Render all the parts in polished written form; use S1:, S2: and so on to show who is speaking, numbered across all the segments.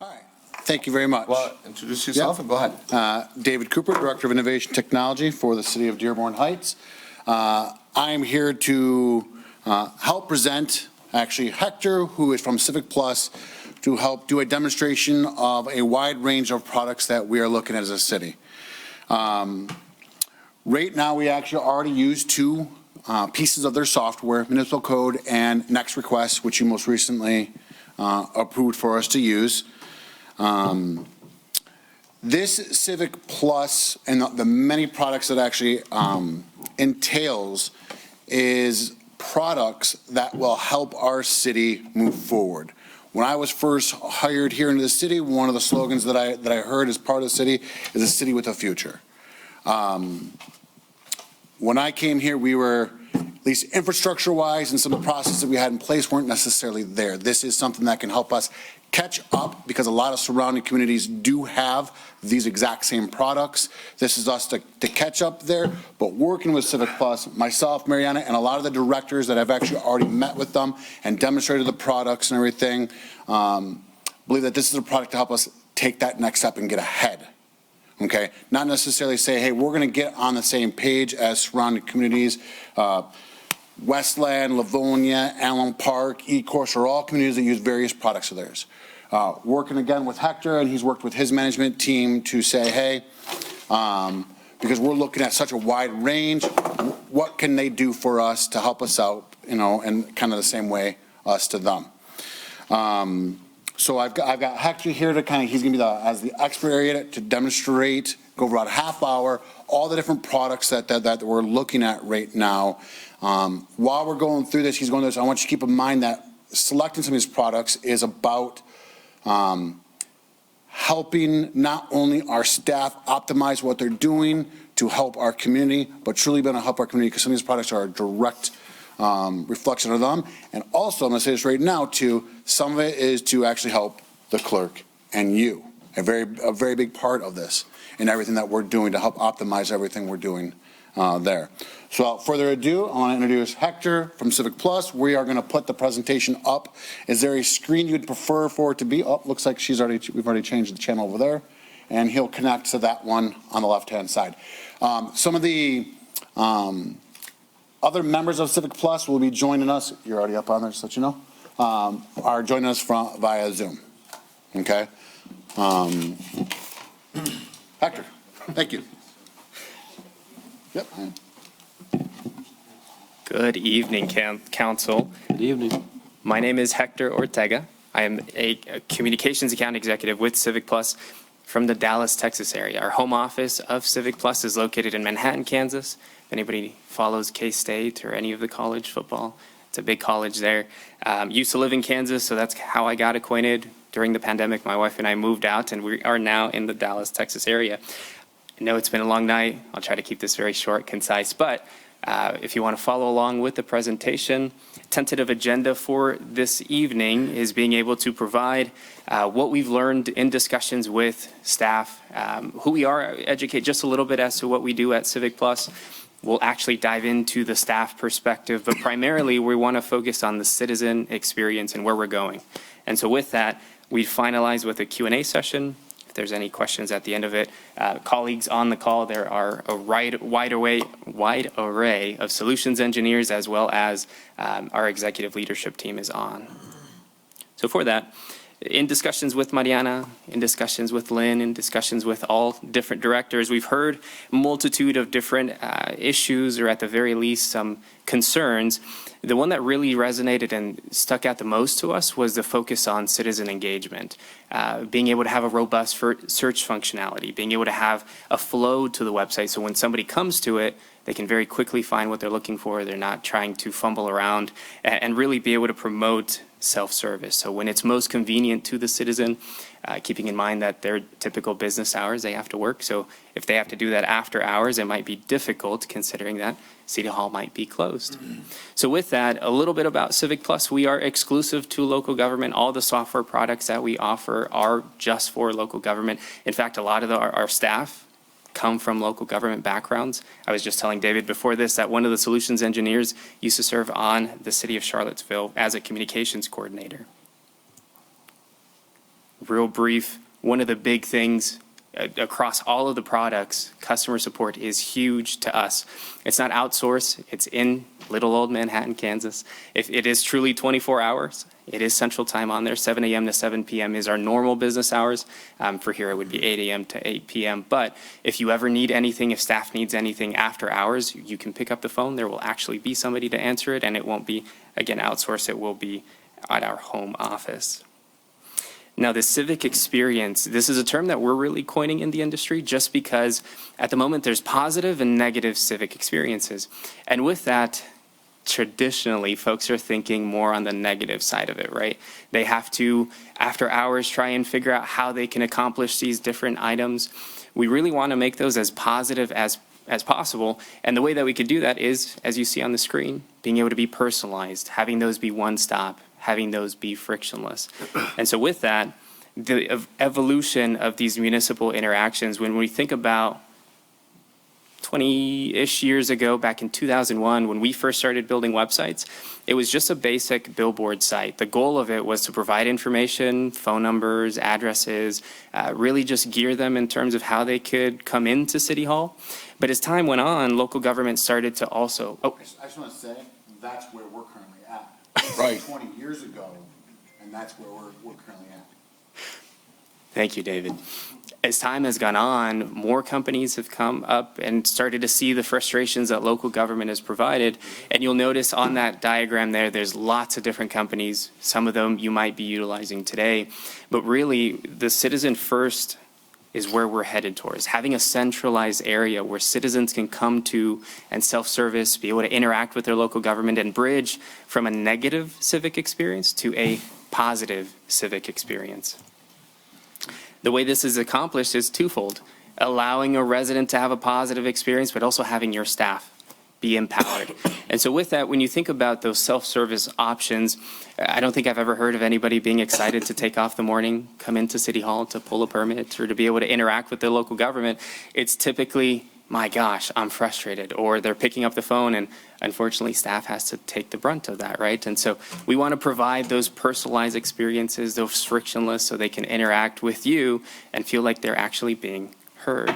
S1: All right. Thank you very much.
S2: Well, introduce yourself and go ahead.
S1: David Cooper, Director of Innovation Technology for the City of Dearborn Heights. I am here to help present, actually, Hector, who is from CivicPlus, to help do a demonstration of a wide range of products that we are looking at as a city. Right now, we actually already use two pieces of their software, Municipal Code and Next Request, which you most recently approved for us to use. This CivicPlus and the many products that actually entails is products that will help our city move forward. When I was first hired here into the city, one of the slogans that I heard as part of the city is a city with a future. When I came here, we were, at least infrastructure-wise, and some of the processes that we had in place weren't necessarily there. This is something that can help us catch up because a lot of surrounding communities do have these exact same products. This is us to catch up there, but working with CivicPlus, myself, Mariana, and a lot of the directors that I've actually already met with them and demonstrated the products and everything, believe that this is a product to help us take that next step and get ahead. Okay, not necessarily say, hey, we're going to get on the same page as surrounding communities. Westland, Livonia, Allen Park, Ecorse are all communities that use various products of theirs. Working again with Hector, and he's worked with his management team to say, hey, because we're looking at such a wide range, what can they do for us to help us out, you know, and kind of the same way us to them. So I've got Hector here to kind of, he's going to be as the expert area to demonstrate, go over about a half hour, all the different products that we're looking at right now. While we're going through this, he's going through this, I want you to keep in mind that selecting some of these products is about helping not only our staff optimize what they're doing to help our community, but truly going to help our community because some of these products are a direct reflection of them. And also, I'm going to say this right now too, some of it is to actually help the clerk and you, a very big part of this and everything that we're doing to help optimize everything we're doing there. So without further ado, I want to introduce Hector from CivicPlus. We are going to put the presentation up. Is there a screen you'd prefer for it to be? Oh, looks like we've already changed the channel over there, and he'll connect to that one on the left-hand side. Some of the other members of CivicPlus will be joining us. You're already up on there, so that you know. Are joining us via Zoom. Okay. Hector, thank you. Yep.
S3: Good evening, Council.
S4: Good evening.
S3: My name is Hector Ortega. I am a communications account executive with CivicPlus from the Dallas, Texas area. Our home office of CivicPlus is located in Manhattan, Kansas. If anybody follows K-State or any of the college football, it's a big college there. Used to live in Kansas, so that's how I got acquainted. During the pandemic, my wife and I moved out, and we are now in the Dallas, Texas area. I know it's been a long night. I'll try to keep this very short, concise, but if you want to follow along with the presentation, tentative agenda for this evening is being able to provide what we've learned in discussions with staff, who we are, educate just a little bit as to what we do at CivicPlus. We'll actually dive into the staff perspective, but primarily we want to focus on the citizen experience and where we're going. And so with that, we finalize with a Q&A session. If there's any questions at the end of it, colleagues on the call, there are a wide array of solutions engineers as well as our executive leadership team is on. So for that, in discussions with Mariana, in discussions with Lynn, in discussions with all different directors, we've heard a multitude of different issues, or at the very least some concerns. The one that really resonated and stuck out the most to us was the focus on citizen engagement, being able to have a robust search functionality, being able to have a flow to the website so when somebody comes to it, they can very quickly find what they're looking for. They're not trying to fumble around, and really be able to promote self-service. So when it's most convenient to the citizen, keeping in mind that their typical business hours, they have to work. So if they have to do that after hours, it might be difficult considering that City Hall might be closed. So with that, a little bit about CivicPlus. We are exclusive to local government. All the software products that we offer are just for local government. In fact, a lot of our staff come from local government backgrounds. I was just telling David before this that one of the solutions engineers used to serve on the city of Charlottesville as a communications coordinator. real brief, one of the big things across all of the products, customer support is huge to us. It's not outsourced. It's in little old Manhattan, Kansas. If it is truly 24 hours, it is Central Time on there. 7 a.m. to 7 p.m. is our normal business hours. For here, it would be 8 a.m. to 8 p.m. But if you ever need anything, if staff needs anything after hours, you can pick up the phone. There will actually be somebody to answer it, and it won't be, again, outsourced. It will be at our home office. Now, the civic experience, this is a term that we're really coining in the industry just because at the moment there's positive and negative civic experiences. And with that, traditionally, folks are thinking more on the negative side of it, right? They have to, after hours, try and figure out how they can accomplish these different items. We really want to make those as positive as possible. And the way that we could do that is, as you see on the screen, being able to be personalized, having those be one-stop, having those be frictionless. And so with that, the evolution of these municipal interactions, when we think about 20-ish years ago, back in 2001, when we first started building websites, it was just a basic billboard site. The goal of it was to provide information, phone numbers, addresses, really just gear them in terms of how they could come into City Hall. But as time went on, local government started to also...
S1: I just want to say, that's where we're currently at.
S2: Right.
S1: 20 years ago, and that's where we're currently at.
S3: Thank you, David. As time has gone on, more companies have come up and started to see the frustrations that local government has provided. And you'll notice on that diagram there, there's lots of different companies. Some of them you might be utilizing today. But really, the citizen first is where we're headed towards. Having a centralized area where citizens can come to and self-service, be able to interact with their local government and bridge from a negative civic experience to a positive civic experience. The way this is accomplished is twofold: allowing a resident to have a positive experience, but also having your staff be empowered. And so with that, when you think about those self-service options, I don't think I've ever heard of anybody being excited to take off the morning, come into City Hall to pull a permit or to be able to interact with their local government. It's typically, my gosh, I'm frustrated, or they're picking up the phone, and unfortunately staff has to take the brunt of that, right? And so we want to provide those personalized experiences, those frictionless, so they can interact with you and feel like they're actually being heard.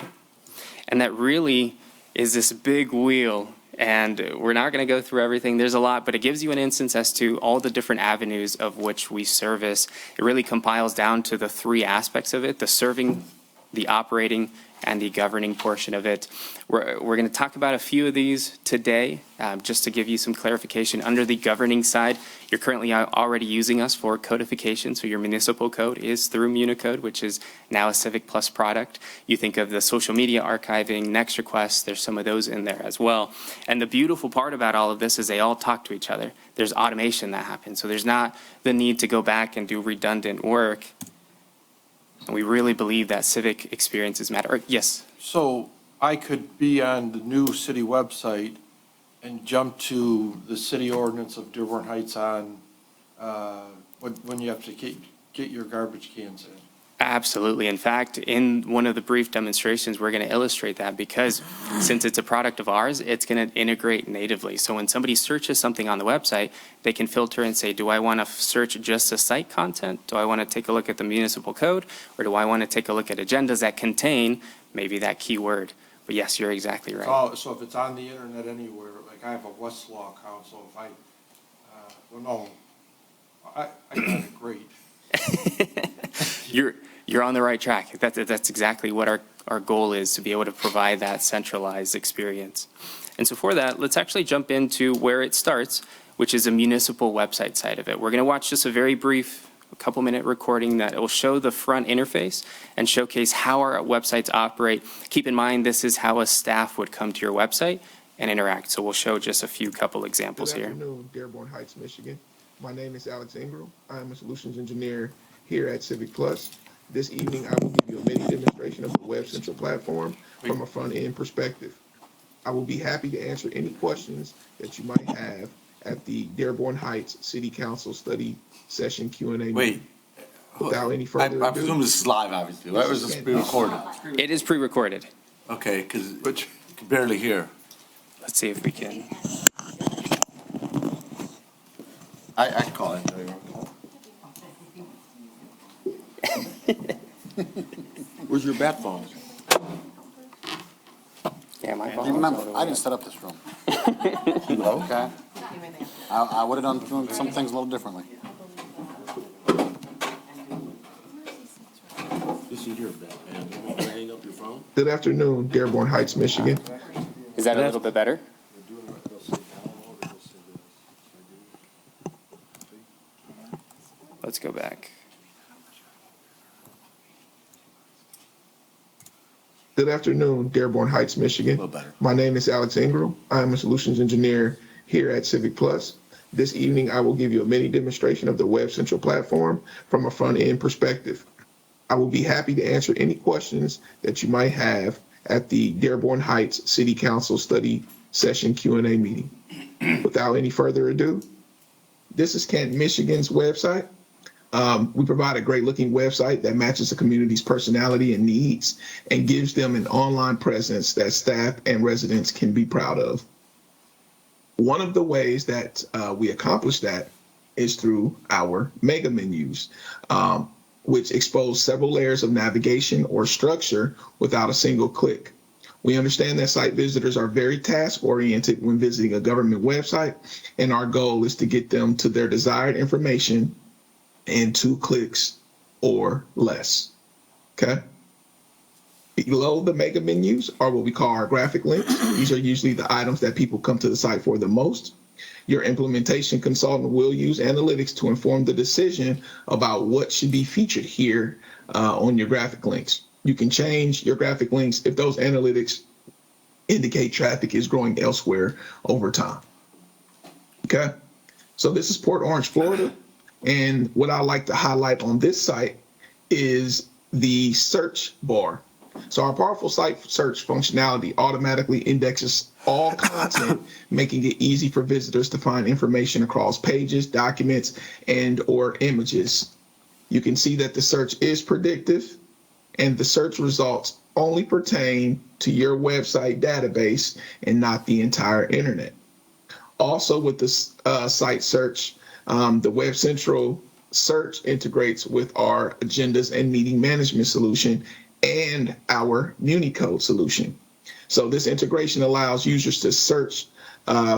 S3: And that really is this big wheel. And we're not going to go through everything. There's a lot, but it gives you an instance as to all the different avenues of which we service. It really compiles down to the three aspects of it: the serving, the operating, and the governing portion of it. We're going to talk about a few of these today, just to give you some clarification. Under the governing side, you're currently already using us for codification, so your municipal code is through Municode, which is now a CivicPlus product. You think of the social media archiving, next requests, there's some of those in there as well. And the beautiful part about all of this is they all talk to each other. There's automation that happens, so there's not the need to go back and do redundant work. And we really believe that civic experiences matter. Yes?
S4: So I could be on the new city website and jump to the city ordinance of Dearborn Heights on when you have to get your garbage cans in.
S3: Absolutely. In fact, in one of the brief demonstrations, we're going to illustrate that, because since it's a product of ours, it's going to integrate natively. So when somebody searches something on the website, they can filter and say, do I want to search just the site content? Do I want to take a look at the municipal code? Or do I want to take a look at agendas that contain maybe that keyword? But yes, you're exactly right.
S4: So if it's on the internet anywhere, like I have a Westlaw account, so if I got it great.
S3: You're on the right track. That's exactly what our goal is, to be able to provide that centralized experience. And so for that, let's actually jump into where it starts, which is a municipal website side of it. We're going to watch just a very brief, couple-minute recording that will show the front interface and showcase how our websites operate. Keep in mind, this is how a staff would come to your website and interact. So we'll show just a couple examples here.
S5: Good afternoon, Dearborn Heights, Michigan. My name is Alex Ingram. I am a solutions engineer here at CivicPlus. This evening, I will give you a mini demonstration of the Web Central platform from a front-end perspective. I will be happy to answer any questions that you might have at the Dearborn Heights City Council study session Q&A.
S2: Wait.
S5: Without any further ado.
S2: I presume this is live, obviously, right? Or is this pre-recorded?
S3: It is pre-recorded.
S2: Okay, because you can barely hear.
S3: Let's see if we can.
S2: I can call it.
S6: Where's your bat phone?
S3: Yeah, my phone.
S1: Remember, I didn't set up this room. Okay? I would have done some things a little differently.
S6: This is your bat, man. You want to hang up your phone?
S5: Good afternoon, Dearborn Heights, Michigan.
S3: Is that a little bit better? Let's go back.
S5: Good afternoon, Dearborn Heights, Michigan.
S2: little better.
S5: My name is Alex Ingram. I am a solutions engineer here at CivicPlus. This evening, I will give you a mini demonstration of the Web Central platform from a front-end perspective. I will be happy to answer any questions that you might have at the Dearborn Heights City Council Study Session Q&A meeting. Without any further ado, this is Canton, Michigan's website. We provide a great-looking website that matches the community's personality and needs and gives them an online presence that staff and residents can be proud of. One of the ways that we accomplish that is through our mega menus, which expose several layers of navigation or structure without a single click. We understand that site visitors are very task-oriented when visiting a government website, and our goal is to get them to their desired information in 2 clicks or less. Okay? Below the mega menus are what we call our graphic links. These are usually the items that people come to the site for the most. Your implementation consultant will use analytics to inform the decision about what should be featured here on your graphic links. You can change your graphic links if those analytics indicate traffic is growing elsewhere over time. Okay? So this is Port Orange, Florida. And what I like to highlight on this site is the search bar. So our powerful site search functionality automatically indexes all content, making it easy for visitors to find information across pages, documents, and or images. You can see that the search is predictive and the search results only pertain to your website database and not the entire internet. Also with the site search, the Web Central search integrates with our agendas and meeting management solution and our Unicode solution. So this integration allows users to search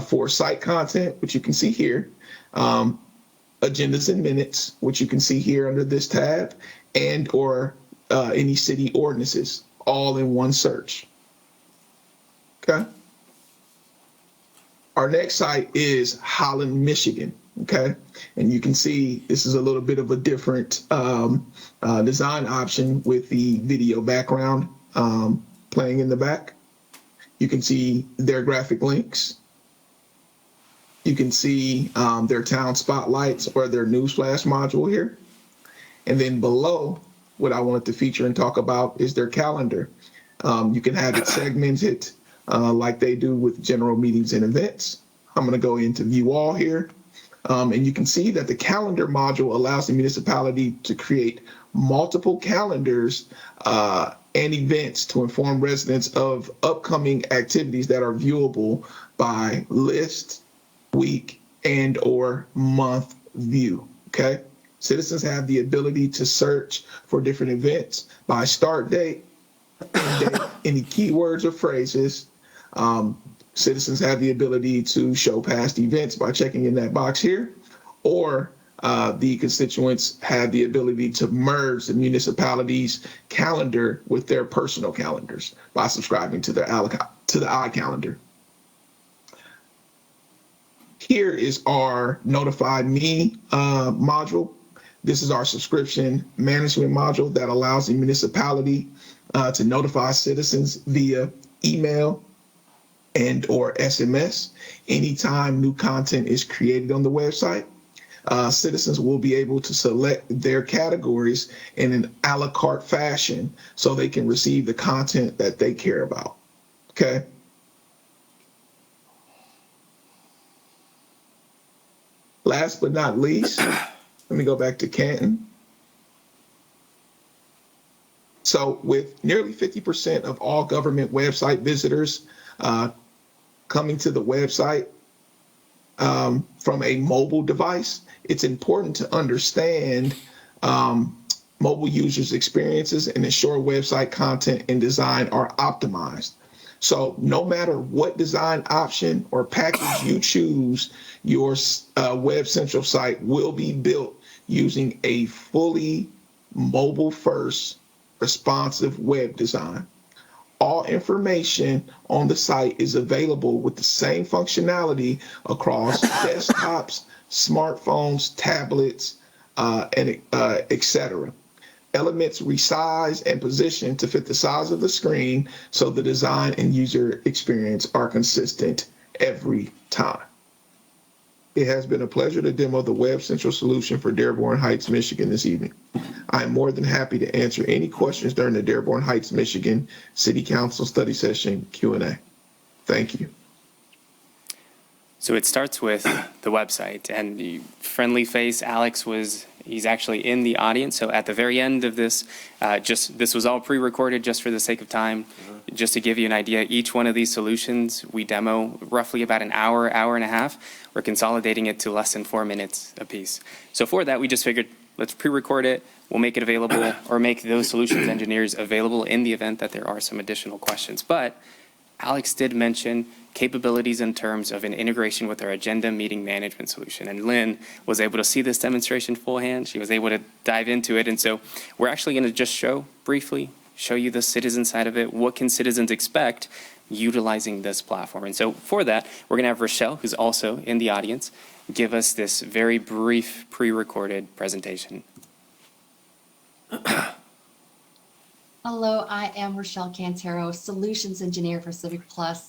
S5: for site content, which you can see here, agendas and minutes, which you can see here under this tab, and or any city ordinances, all in one search. Okay. Our next site is Holland, Michigan. Okay, and you can see this is a little bit of a different design option with the video background playing in the back. You can see their graphic links. You can see their town spotlights or their newsflash module here. And then below, what I wanted to feature and talk about is their calendar. You can have it segmented like they do with general meetings and events. I'm going to go into view all here. And you can see that the calendar module allows the municipality to create multiple calendars and events to inform residents of upcoming activities that are viewable by list, week, and or month view. Okay. Citizens have the ability to search for different events by start date, end date, any keywords or phrases. Citizens have the ability to show past events by checking in that box here, or the constituents have the ability to merge the municipality's calendar with their personal calendars by subscribing to the iCalendar. Here is our Notify Me module. This is our subscription management module that allows the municipality to notify citizens via email and or SMS anytime new content is created on the website. Citizens will be able to select their categories in an a la carte fashion so they can receive the content that they care about. Okay. Last but not least, let me go back to Canton. So with nearly 50% of all government website visitors coming to the website from a mobile device, it's important to understand mobile users' experiences and ensure website content and design are optimized. So no matter what design option or package you choose, your Web Central site will be built using a fully mobile-first responsive web design. All information on the site is available with the same functionality across desktops, smartphones, tablets, and etc. Elements resize and position to fit the size of the screen so the design and user experience are consistent every time. It has been a pleasure to demo the Web Central solution for Dearborn Heights, Michigan this evening. I am more than happy to answer any questions during the Dearborn Heights, Michigan City Council study session Q&A. Thank you.
S3: So it starts with the website, and the friendly face, Alex, he's actually in the audience. So at the very end of this, this was all pre-recorded just for the sake of time. Just to give you an idea, each one of these solutions we demo roughly about an hour, hour and a half. We're consolidating it to less than 4 minutes a piece. So for that, we just figured, let's pre-record it. We'll make it available, or make those solutions engineers available in the event that there are some additional questions. But Alex did mention capabilities in terms of an integration with our agenda meeting management solution. And Lynn was able to see this demonstration full hand. She was able to dive into it. And so we're actually going to just briefly show you the citizen side of it. What can citizens expect utilizing this platform? And so for that, we're going to have Rochelle, who's also in the audience, give us this very brief pre-recorded presentation.
S7: Hello, I am Rochelle Cantero, Solutions Engineer for CivicPlus.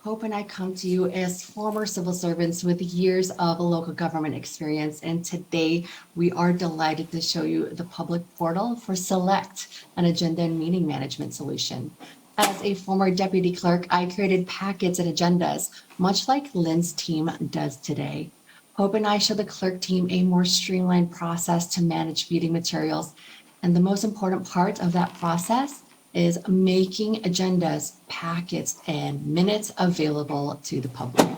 S7: Hope and I come to you as former civil servants with years of local government experience. And today we are delighted to show you the public portal for Select, an agenda and meeting management solution. As a former deputy clerk, I created packets and agendas, much like Lynn's team does today. Hope and I show the clerk team a more streamlined process to manage meeting materials. And the most important part of that process is making agendas, packets, and minutes available to the public.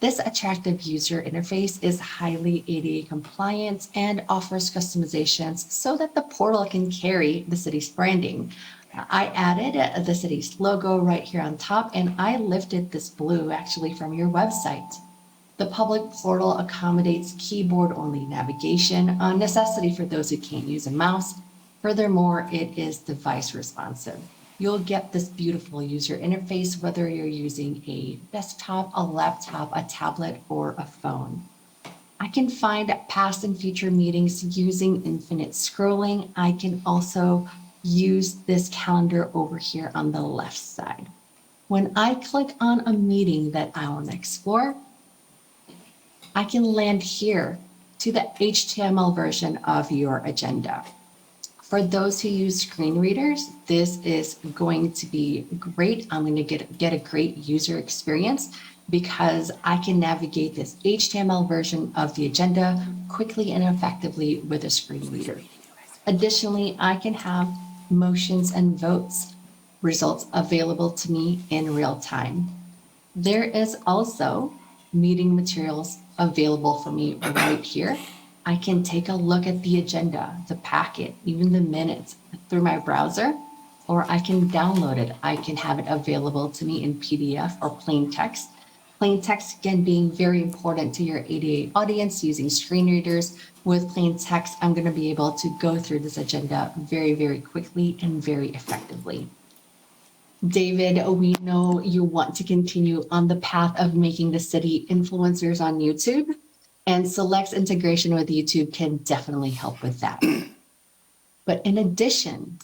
S7: This attractive user interface is highly ADA compliant and offers customizations so that the portal can carry the city's branding. I added the city's logo right here on top, and I lifted this blue actually from your website. The public portal accommodates keyboard-only navigation, a necessity for those who can't use a mouse. Furthermore, it is device responsive. You'll get this beautiful user interface whether you're using a desktop, a laptop, a tablet, or a phone. I can find past and future meetings using infinite scrolling. I can also use this calendar over here on the left side. When I click on a meeting that I want to explore, I can land here to the HTML version of your agenda. For those who use screen readers, this is going to be great. I'm going to get a great user experience because I can navigate this HTML version of the agenda quickly and effectively with a screen reader. Additionally, I can have motions and votes results available to me in real time. There is also meeting materials available for me right here. I can take a look at the agenda, the packet, even the minutes through my browser, or I can download it. I can have it available to me in PDF or plain text. Plain text, again, being very important to your ADA audience using screen readers. With plain text, I'm going to be able to go through this agenda very, very quickly and very effectively. David, we know you want to continue on the path of making the city influencers on YouTube, and Select's integration with YouTube can definitely help with that. But in addition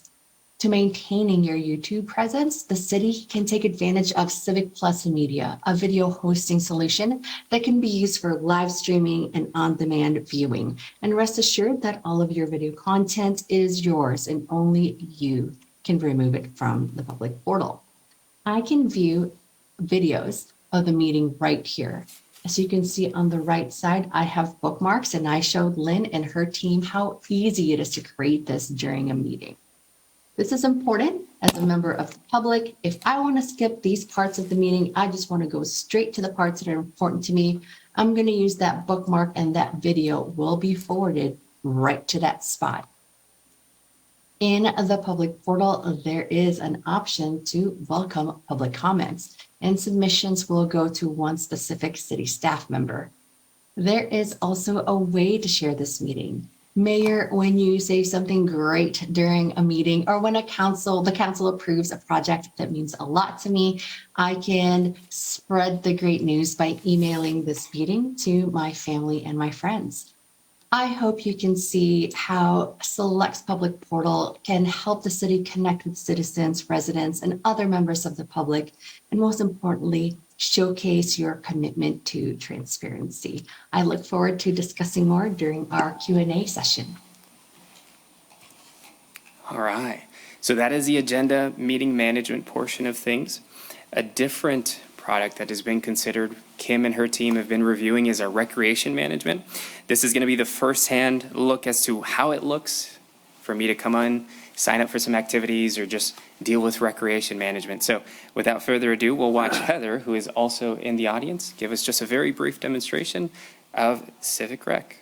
S7: to maintaining your YouTube presence, the city can take advantage of CivicPlus Media, a video hosting solution that can be used for live streaming and on-demand viewing. And rest assured that all of your video content is yours and only you can remove it from the public portal. I can view videos of the meeting right here. As you can see on the right side, I have bookmarks, and I showed Lynn and her team how easy it is to create this during a meeting. This is important as a member of the public. If I want to skip these parts of the meeting, I just want to go straight to the parts that are important to me, I'm going to use that bookmark, and that video will be forwarded right to that spot. In the public portal, there is an option to welcome public comments, and submissions will go to one specific city staff member. There is also a way to share this meeting. Mayor, when you say something great during a meeting or when the council approves a project that means a lot to me, I can spread the great news by emailing this meeting to my family and my friends. I hope you can see how Select's public portal can help the city connect with citizens, residents, and other members of the public, and most importantly, showcase your commitment to transparency. I look forward to discussing more during our Q&A session.
S3: All right. So that is the agenda meeting management portion of things. A different product that has been considered, Kim and her team have been reviewing, is our recreation management. This is going to be the first-hand look as to how it looks for me to come on, sign up for some activities, or just deal with recreation management. So without further ado, we'll watch Heather, who is also in the audience, give us just a very brief demonstration of Civic Rec.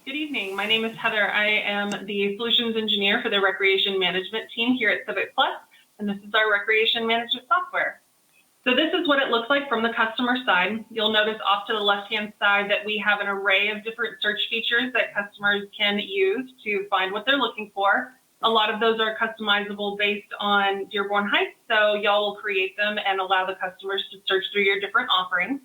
S8: Good evening. My name is Heather. I am the solutions engineer for the recreation management team here at CivicPlus, and this is our recreation management software. So this is what it looks like from the customer side. You'll notice off to the left-hand side that we have an array of different search features that customers can use to find what they're looking for. A lot of those are customizable based on Dearborn Heights, so y'all will create them and allow the customers to search through your different offerings.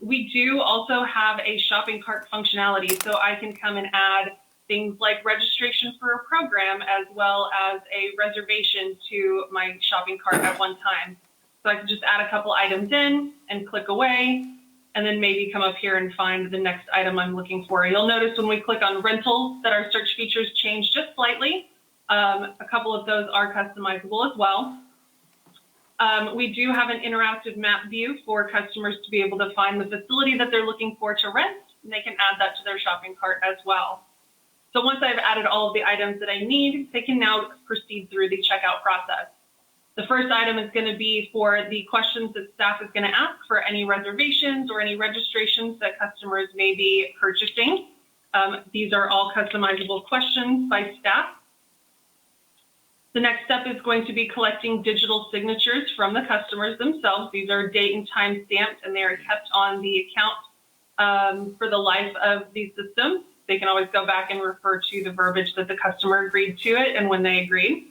S8: We do also have a shopping cart functionality, so I can come and add things like registration for a program as well as a reservation to my shopping cart at one time. So I can just add a couple items in and click away, and then maybe come up here and find the next item I'm looking for. You'll notice when we click on rentals that our search features change just slightly. A couple of those are customizable as well. We do have an interactive map view for customers to be able to find the facility that they're looking for to rent, and they can add that to their shopping cart as well. So once I've added all of the items that I need, they can now proceed through the checkout process. The first item is going to be for the questions that staff is going to ask for any reservations or any registrations that customers may be purchasing. These are all customizable questions by staff. The next step is going to be collecting digital signatures from the customers themselves. These are date and time stamped, and they are kept on the account for the life of the system. They can always go back and refer to the verbiage that the customer agreed to it and when they agreed.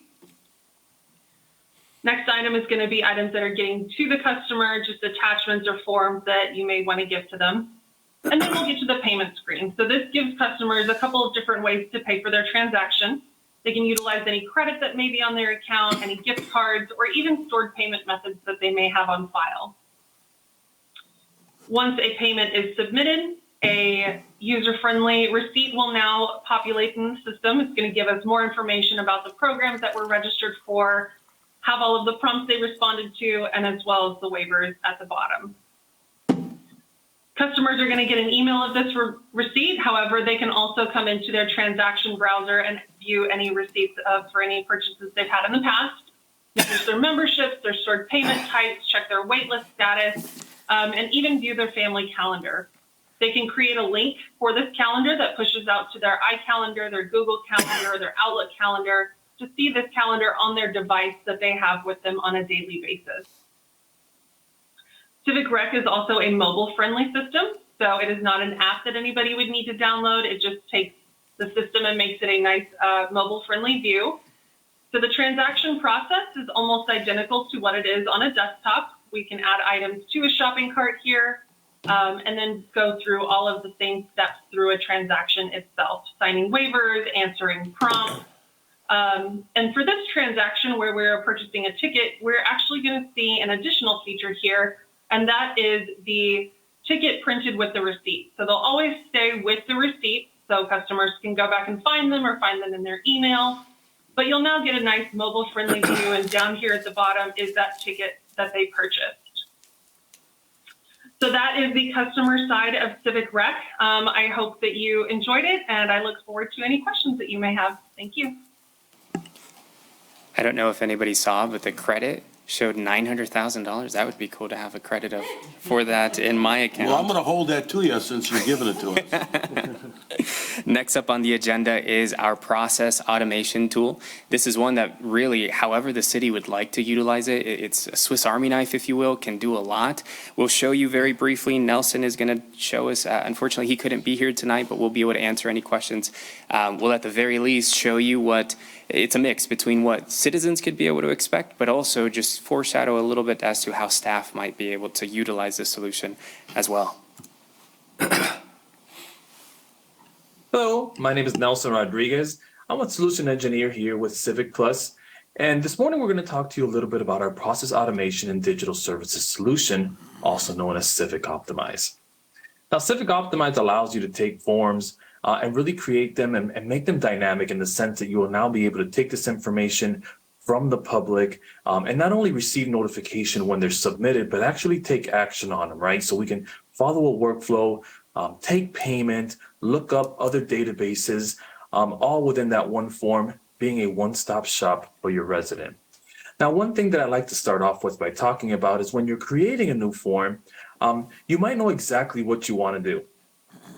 S8: Next item is going to be items that are getting to the customer, just attachments or forms that you may want to give to them. And then we'll get to the payment screen. So this gives customers a couple of different ways to pay for their transaction. They can utilize any credit that may be on their account, any gift cards, or even stored payment methods that they may have on file. Once a payment is submitted, a user-friendly receipt will now populate in the system. It's going to give us more information about the programs that were registered for, have all of the prompts they responded to, and as well as the waivers at the bottom. Customers are going to get an email of this receipt. However, they can also come into their transaction browser and view any receipts for any purchases they've had in the past. Use their memberships, their stored payment types, check their waitlist status, and even view their family calendar. They can create a link for this calendar that pushes out to their iCalendar, their Google Calendar, or their Outlook calendar to see this calendar on their device that they have with them on a daily basis. Civic Rec is also a mobile-friendly system, so it is not an app that anybody would need to download. It just takes the system and makes it a nice mobile-friendly view. So the transaction process is almost identical to what it is on a desktop. We can add items to a shopping cart here, and then go through all of the same steps through a transaction itself, signing waivers, answering prompts. And for this transaction where we're purchasing a ticket, we're actually going to see an additional feature here, and that is the ticket printed with the receipt. So they'll always stay with the receipt, so customers can go back and find them or find them in their email. But you'll now get a nice mobile-friendly view, and down here at the bottom is that ticket that they purchased. So that is the customer side of Civic Rec. I hope that you enjoyed it, and I look forward to any questions that you may have. Thank you.
S3: I don't know if anybody saw, but the credit showed $900,000. That would be cool to have a credit for that in my account.
S6: Well, I'm going to hold that to you since you're giving it to us.
S3: Next up on the agenda is our process automation tool. This is one that really, however the city would like to utilize it, it's a Swiss Army knife, if you will, can do a lot. We'll show you very briefly. Nelson is going to show us. Unfortunately, he couldn't be here tonight, but we'll be able to answer any questions. We'll at the very least show you what it's a mix between what citizens could be able to expect, but also just foreshadow a little bit as to how staff might be able to utilize this solution as well.
S9: Hello, my name is Nelson Rodriguez. I'm a solution engineer here with CivicPlus. And this morning, we're going to talk to you a little bit about our process automation and digital services solution, also known as Civic Optimize. Now, Civic Optimize allows you to take forms and really create them and make them dynamic in the sense that you will now be able to take this information from the public and not only receive notification when they're submitted, but actually take action on them, right? So we can follow a workflow, take payment, look up other databases, all within that one form, being a one-stop shop for your resident. Now, one thing that I like to start off with by talking about is when you're creating a new form, you might know exactly what you want to do.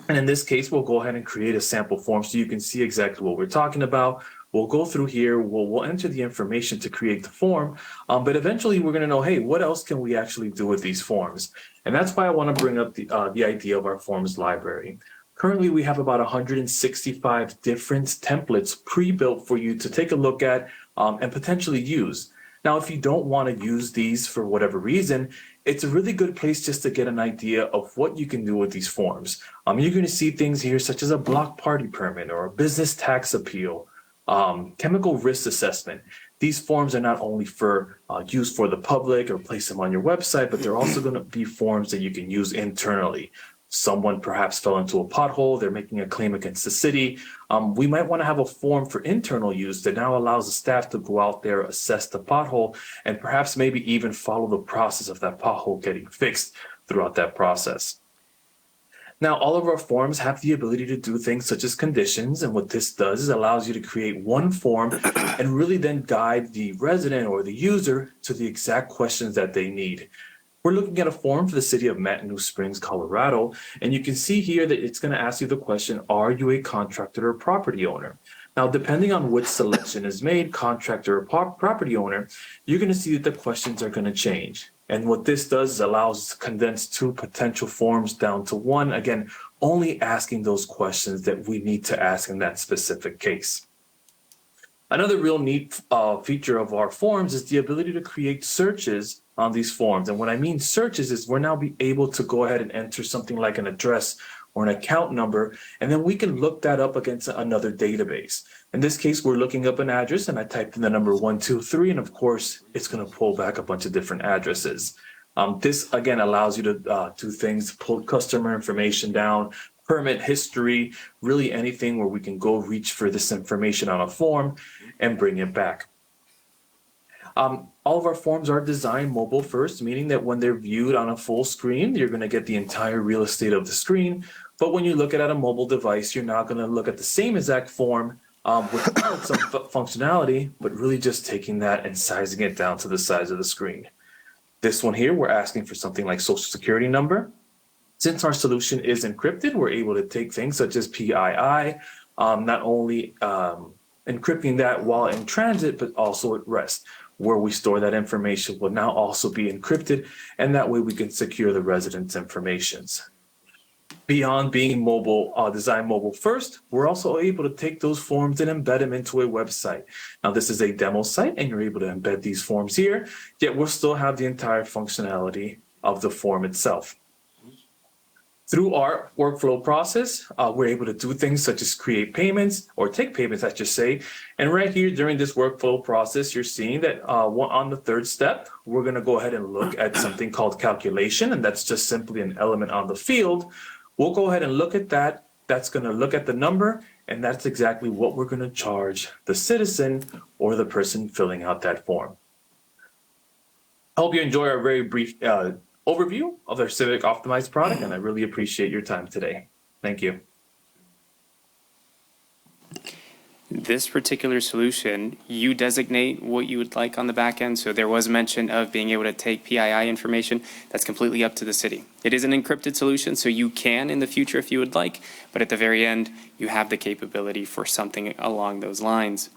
S9: And in this case, we'll go ahead and create a sample form so you can see exactly what we're talking about. We'll go through here, we'll enter the information to create the form, but eventually we're going to know, hey, what else can we actually do with these forms? And that's why I want to bring up the idea of our forms library. Currently, we have about 165 different templates pre-built for you to take a look at and potentially use. Now, if you don't want to use these for whatever reason, it's a really good place just to get an idea of what you can do with these forms. You're going to see things here such as a block party permit or a business tax appeal, chemical risk assessment. These forms are not only for use for the public or place them on your website, but they're also going to be forms that you can use internally. Someone perhaps fell into a pothole, they're making a claim against the city. We might want to have a form for internal use that now allows the staff to go out there, assess the pothole, and perhaps maybe even follow the process of that pothole getting fixed throughout that process. Now, all of our forms have the ability to do things such as conditions, and what this does is allows you to create one form and really then guide the resident or the user to the exact questions that they need. We're looking at a form for the city of Manton Springs, Colorado, and you can see here that it's going to ask you the question, are you a contractor or property owner? Now, depending on which selection is made, contractor or property owner, you're going to see that the questions are going to change. And what this does is allows us to condense two potential forms down to one, again, only asking those questions that we need to ask in that specific case. Another real neat feature of our forms is the ability to create searches on these forms. And what I mean searches is we're now be able to go ahead and enter something like an address or an account number, and then we can look that up against another database. In this case, we're looking up an address, and I typed in the number 123, and of course, it's going to pull back a bunch of different addresses. This, again, allows you to do things, pull customer information down, permit history, really anything where we can go reach for this information on a form and bring it back. All of our forms are designed mobile first, meaning that when they're viewed on a full screen, you're going to get the entire real estate of the screen. But when you look at a mobile device, you're not going to look at the same exact form with some functionality, but really just taking that and sizing it down to the size of the screen. This one here, we're asking for something like social security number. Since our solution is encrypted, we're able to take things such as PII, not only encrypting that while in transit, but also at rest. Where we store that information will now also be encrypted, and that way we can secure the residents' informations. Beyond being mobile, designed mobile first, we're also able to take those forms and embed them into a website. Now, this is a demo site, and you're able to embed these forms here, yet we'll still have the entire functionality of the form itself. Through our workflow process, we're able to do things such as create payments or take payments, I should say. And right here during this workflow process, you're seeing that on the third step, we're going to go ahead and look at something called calculation. And that's just simply an element on the field. We'll go ahead and look at that. That's going to look at the number. And that's exactly what we're going to charge the citizen or the person filling out that form. I hope you enjoy our very brief overview of our Civic Optimized product, and I really appreciate your time today. Thank you.
S3: This particular solution, you designate what you would like on the back end. So there was mention of being able to take PII information. That's completely up to the city. It is an encrypted solution, so you can in the future if you would like, but at the very end, you have the capability for something along those lines.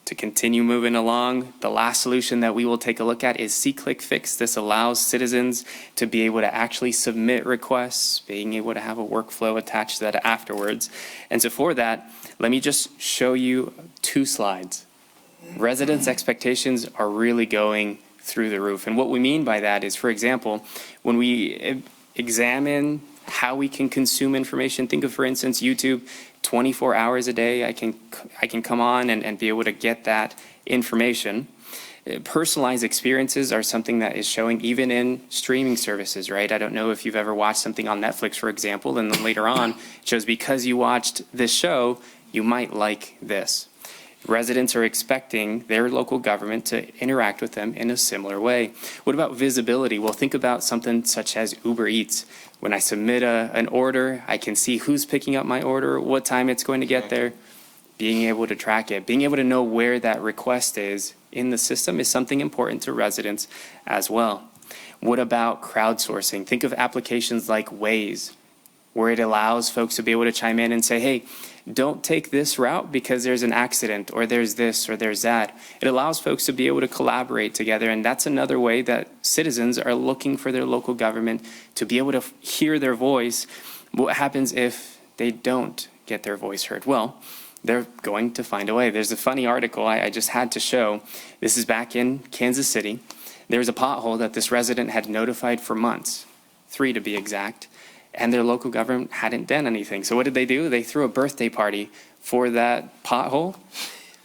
S3: To continue moving along, the last solution that we will take a look at is CivicPlus. This allows citizens to be able to actually submit requests, being able to have a workflow attached to that afterwards. And so for that, let me just show you 2 slides. Residents' expectations are really going through the roof. And what we mean by that is, for example, when we examine how we can consume information, think of, for instance, YouTube. 24 hours a day, I can come on and be able to get that information. Personalized experiences are something that is showing even in streaming services, right? I don't know if you've ever watched something on Netflix, for example, and then later on it shows because you watched this show, you might like this. Residents are expecting their local government to interact with them in a similar way. What about visibility? Well, think about something such as Uber Eats. When I submit an order, I can see who's picking up my order, what time it's going to get there, being able to track it, being able to know where that request is in the system is something important to residents as well. What about crowdsourcing? Think of applications like Waze, where it allows folks to be able to chime in and say, hey, don't take this route because there's an accident or there's this or there's that. It allows folks to be able to collaborate together, and that's another way that citizens are looking for their local government to be able to hear their voice. What happens if they don't get their voice heard? Well, they're going to find a way. There's a funny article I just had to show. This is back in Kansas City. There's a pothole that this resident had notified for months, 3 to be exact. And their local government hadn't done anything. So what did they do? They threw a birthday party for that pothole.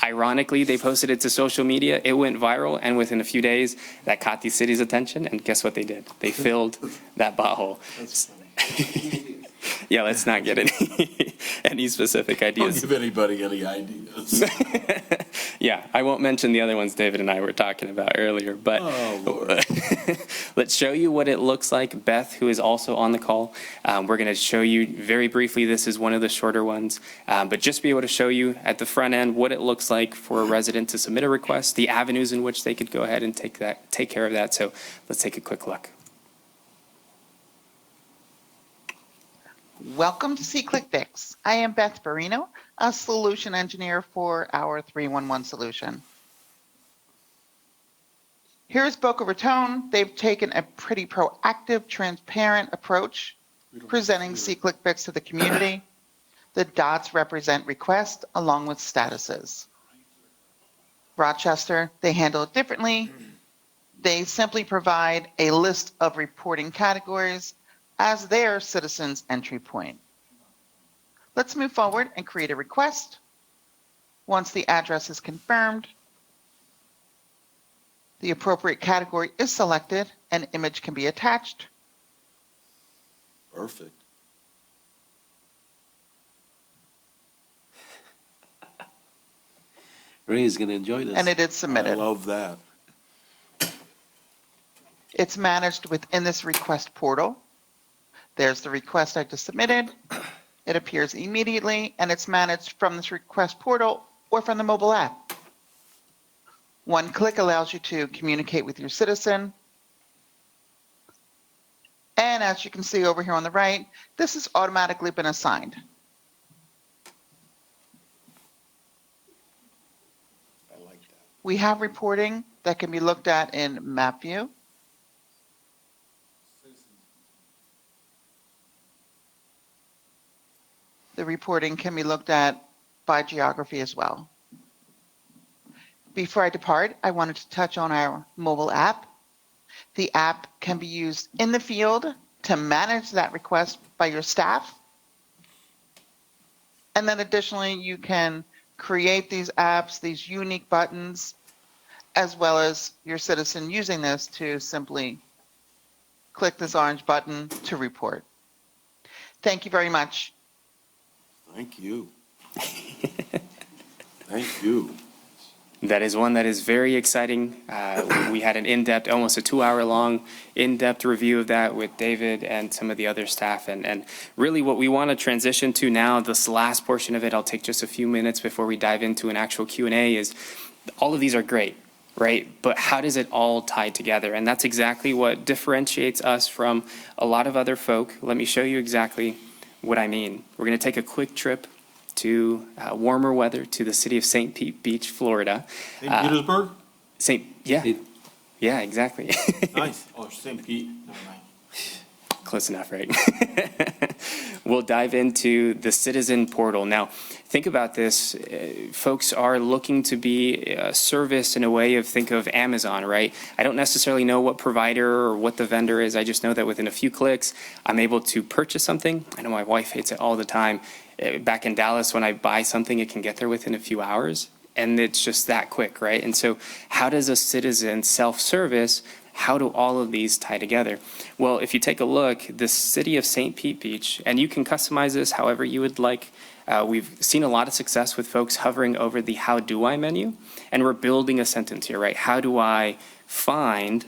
S3: Ironically, they posted it to social media. It went viral, and within a few days, that caught the city's attention. And guess what they did? They filled that pothole.
S6: That's funny.
S3: Yeah, let's not get any specific
S6: Don't
S3: ideas.
S6: give anybody any ideas.
S3: Yeah, I won't mention the other ones David and I were talking about earlier, but
S6: Oh, Lord.
S3: let's show you what it looks like. Beth, who is also on the call, we're going to show you very briefly. This is one of the shorter ones, but just be able to show you at the front end what it looks like for a resident to submit a request, the avenues in which they could go ahead and take care of that. So let's take a quick look.
S10: Welcome to CivicPlus. I am Beth Barino, a solution engineer for our 311 solution. Here's Boca Raton. They've taken a pretty proactive, transparent approach, presenting CivicPlus to the community. The dots represent requests along with statuses. Rochester, they handle it differently. They simply provide a list of reporting categories as their citizens' entry point. Let's move forward and create a request. Once the address is confirmed, the appropriate category is selected, an image can be attached.
S6: Perfect. Ray is going to enjoy this.
S10: And it is
S6: I
S10: submitted.
S6: love that.
S10: It's managed within this request portal. There's the request I just submitted. It appears immediately, and it's managed from this request portal or from the mobile app. One click allows you to communicate with your citizen. And as you can see over here on the right, this has automatically been assigned.
S6: I like that.
S10: We have reporting that can be looked at in map view. The reporting can be looked at by geography as well. Before I depart, I wanted to touch on our mobile app. The app can be used in the field to manage that request by your staff. And then additionally, you can create these apps, these unique buttons, as well as your citizen using this to simply click this orange button to report. Thank you very much.
S6: Thank you. Thank you.
S3: That is one that is very exciting. We had an in-depth, almost a 2-hour-long in-depth review of that with David and some of the other staff. And really what we want to transition to now, this last portion of it, I'll take just a few minutes before we dive into an actual Q&A, is all of these are great, right? But how does it all tie together? And that's exactly what differentiates us from a lot of other folk. Let me show you exactly what I mean. We're going to take a quick trip to warmer weather to the city of St. Pete Beach, Florida.
S6: St. Petersburg?
S3: Yeah, exactly.
S6: Nice. Oh, St. Pete. Never mind.
S3: Close enough, right? We'll dive into the citizen portal. Now, think about this. Folks are looking to be serviced in a way of, think of Amazon, right? I don't necessarily know what provider or what the vendor is. I just know that within a few clicks, I'm able to purchase something. I know my wife hates it all the time. Back in Dallas, when I buy something, it can get there within a few hours. And it's just that quick, right? And so how does a citizen self-service? How do all of these tie together? Well, if you take a look, the city of St. Pete Beach, and you can customize this however you would like. We've seen a lot of success with folks hovering over the how do I menu, and we're building a sentence here, right? How do I find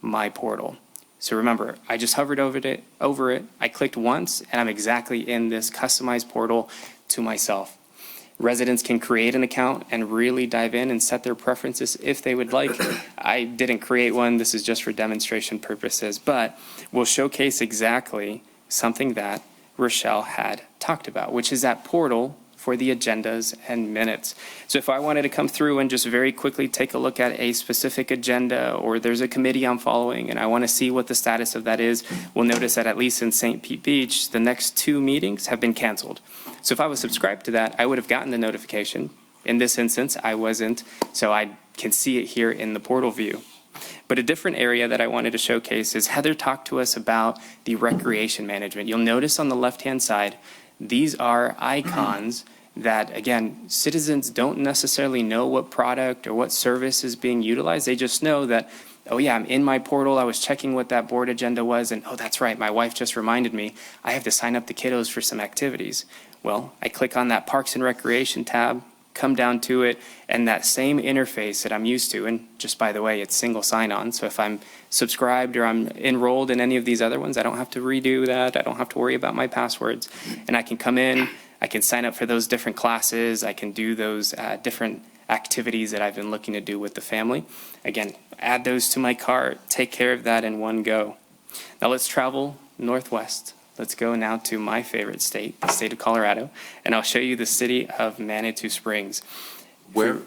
S3: my portal? So remember, I just hovered over it, I clicked once, and I'm exactly in this customized portal to myself. Residents can create an account and really dive in and set their preferences if they would like. I didn't create one, this is just for demonstration purposes, but we'll showcase exactly something that Rochelle had talked about, which is that portal for the agendas and minutes. So if I wanted to come through and just very quickly take a look at a specific agenda, or there's a committee I'm following and I want to see what the status of that is, we'll notice that at least in St. Pete Beach, the next 2 meetings have been canceled. So if I was subscribed to that, I would have gotten the notification. In this instance, I wasn't, so I can see it here in the portal view. But a different area that I wanted to showcase is Heather talked to us about the recreation management. You'll notice on the left-hand side, these are icons that, again, citizens don't necessarily know what product or what service is being utilized. They just know that, oh yeah, I'm in my portal, I was checking what that board agenda was, and oh, that's right, my wife just reminded me, I have to sign up the kiddos for some activities. Well, I click on that Parks and Recreation tab, come down to it, and that same interface that I'm used to, and just by the way, it's single sign-on, so if I'm subscribed or I'm enrolled in any of these other ones, I don't have to redo that, I don't have to worry about my passwords, and I can come in, I can sign up for those different classes, I can do those different activities that I've been looking to do with the family. Again, add those to my cart, take care of that in one go. Now let's travel northwest. Let's go now to my favorite state, the state of Colorado, and I'll show you the city of Manitou Springs.
S6: Where?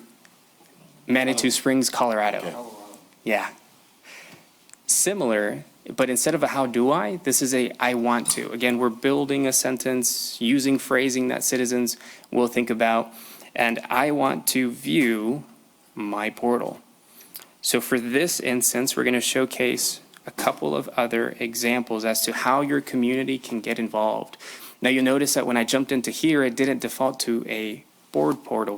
S3: Manitou Springs, Colorado.
S6: Okay.
S3: Yeah. Similar, but instead of a how do I, this is a I want to. Again, we're building a sentence using phrasing that citizens will think about, and I want to view my portal. So for this instance, we're going to showcase a couple of other examples as to how your community can get involved. Now you'll notice that when I jumped into here, it didn't default to a board portal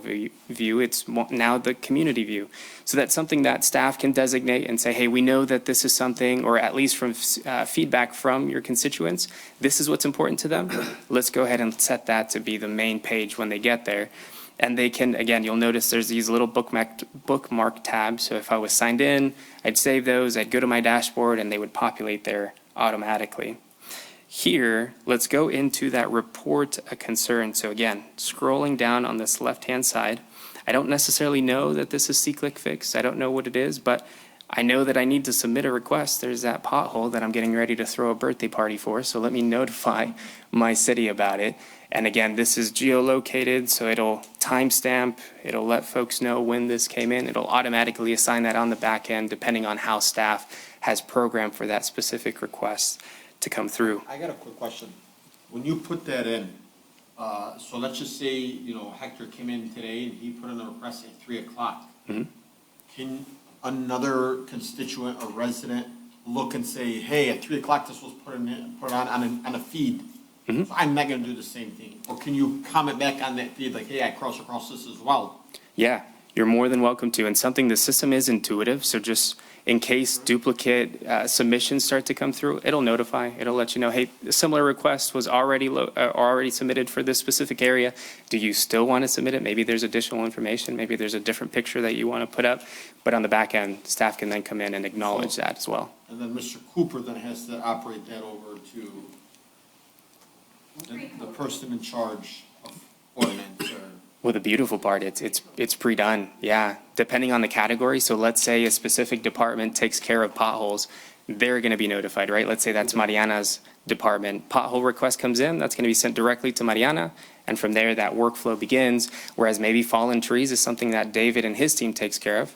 S3: view, it's now the community view. So that's something that staff can designate and say, hey, we know that this is something, or at least from feedback from your constituents, this is what's important to them. Let's go ahead and set that to be the main page when they get there. And they can, again, you'll notice there's these little bookmark tabs. So if I was signed in, I'd save those, I'd go to my dashboard, and they would populate there automatically. Here, let's go into that report a concern. So again, scrolling down on this left-hand side, I don't necessarily know that this is C-Click Fix. I don't know what it is, but I know that I need to submit a request. There's that pothole that I'm getting ready to throw a birthday party for, so let me notify my city about it. And again, this is geolocated, so it'll timestamp, it'll let folks know when this came in, it'll automatically assign that on the back end depending on how staff has programmed for that specific request to come through.
S6: I got a quick question. When you put that in, so let's just say, Hector came in today and he put in a request at 3 o'clock.
S3: Mm-hmm.
S6: Can another constituent or resident look and say, hey, at 3 o'clock this was put on a feed?
S3: Mm-hmm.
S6: So I'm not gonna do the same thing. Or can you comment back on that feed like, hey, I cross across this as well?
S3: Yeah, you're more than welcome to. And something, the system is intuitive, so just in case duplicate submissions start to come through, it'll notify, it'll let you know, hey, a similar request was already submitted for this specific area. Do you still want to submit it? Maybe there's additional information, maybe there's a different picture that you want to put up, but on the back end, staff can then come in and acknowledge that as well.
S6: And then Mr. Cooper then has to operate that over to the person in charge of ordinance or.
S3: Well, the beautiful part, it's pre-done, yeah, depending on the category. So let's say a specific department takes care of potholes, they're going to be notified, right? Let's say that's Mariana's department. Pothole request comes in, that's going to be sent directly to Mariana, and from there, that workflow begins. Whereas maybe fallen trees is something that David and his team takes care of.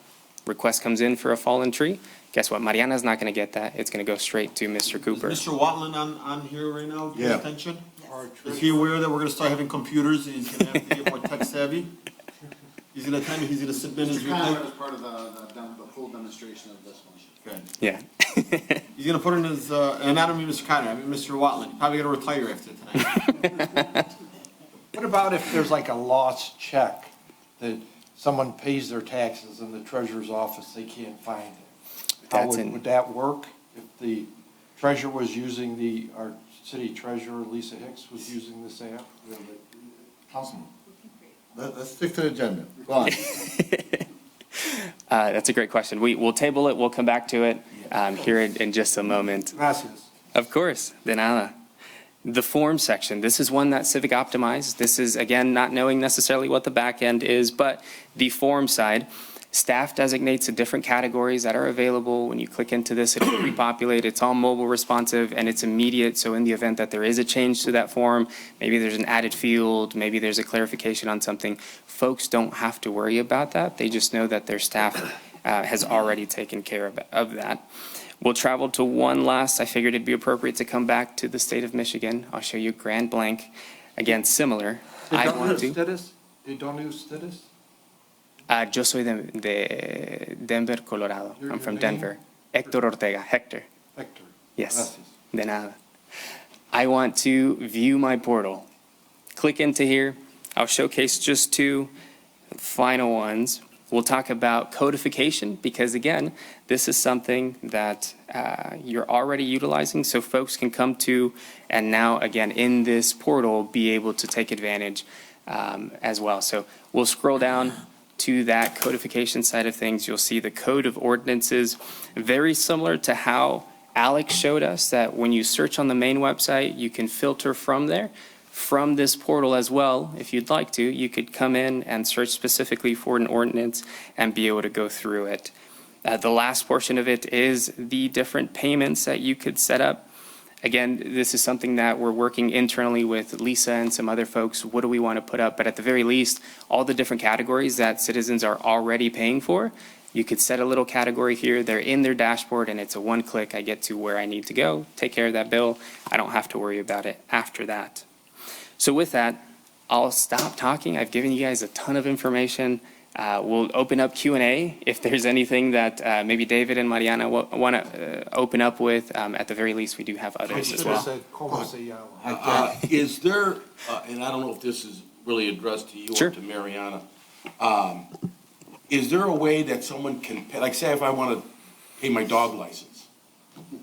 S3: Request comes in for a fallen tree. Guess what? Mariana's not going to get that. It's going to go straight to Mr. Cooper.
S6: Is Mr. Watland on here right now? Paying
S1: Yeah.
S6: attention? Is he aware that we're gonna start having computers and he's gonna have to get more tech savvy? He's gonna submit his report?
S1: was part of the full demonstration of this one.
S6: Okay.
S3: Yeah.
S6: He's gonna put in his, and I don't mean Mr. Conner, I mean Mr. Watland. He's probably gonna retire after tonight.
S4: What about if there's like a lost check that someone pays their taxes and the treasurer's office, they can't find it? How would that work if the treasurer was using our city treasurer, Lisa Hicks, was using this app?
S2: Councilman, let's stick to the agenda. Go on.
S3: That's a great question. We'll table it, we'll come back to it here in just a moment.
S4: Gracias.
S3: Of course, de nada. The form section, this is one that Civic optimized. This is, again, not knowing necessarily what the back end is, but the form side, staff designates the different categories that are available. When you click into this, it'll repopulate. It's all mobile responsive and it's immediate. So in the event that there is a change to that form, maybe there's an added field, maybe there's a clarification on something, folks don't have to worry about that. They just know that their staff has already taken care of that. We'll travel to one last. I figured it'd be appropriate to come back to the state of Michigan. I'll show you Grand Blanc. Again, similar. I want to.
S4: ¿De dónde ustedes?
S3: Yo soy de Denver, Colorado. I'm from Denver. Hector Ortega. Hector.
S4: Hector.
S3: Yes.
S4: Gracias.
S3: De nada. I want to view my portal. Click into here. I'll showcase just two final ones. We'll talk about codification because, again, this is something that you're already utilizing, so folks can come to and now, again, in this portal, be able to take advantage as well. So we'll scroll down to that codification side of things. You'll see the code of ordinances, very similar to how Alex showed us that when you search on the main website, you can filter from there. From this portal as well, if you'd like to, you could come in and search specifically for an ordinance and be able to go through it. The last portion of it is the different payments that you could set up. Again, this is something that we're working internally with Lisa and some other folks. What do we want to put up? But at the very least, all the different categories that citizens are already paying for, you could set a little category here. They're in their dashboard, and it's a one click. I get to where I need to go, take care of that bill. I don't have to worry about it after that. So with that, I'll stop talking. I've given you guys a ton of information. We'll open up Q&A if there's anything that maybe David and Mariana want to open up with. At the very least, we do have others as well.
S11: Is there, and I don't know if this is really addressed to you
S3: Sure.
S11: or to Mariana, is there a way that someone can pay, like say if I want to pay my dog license,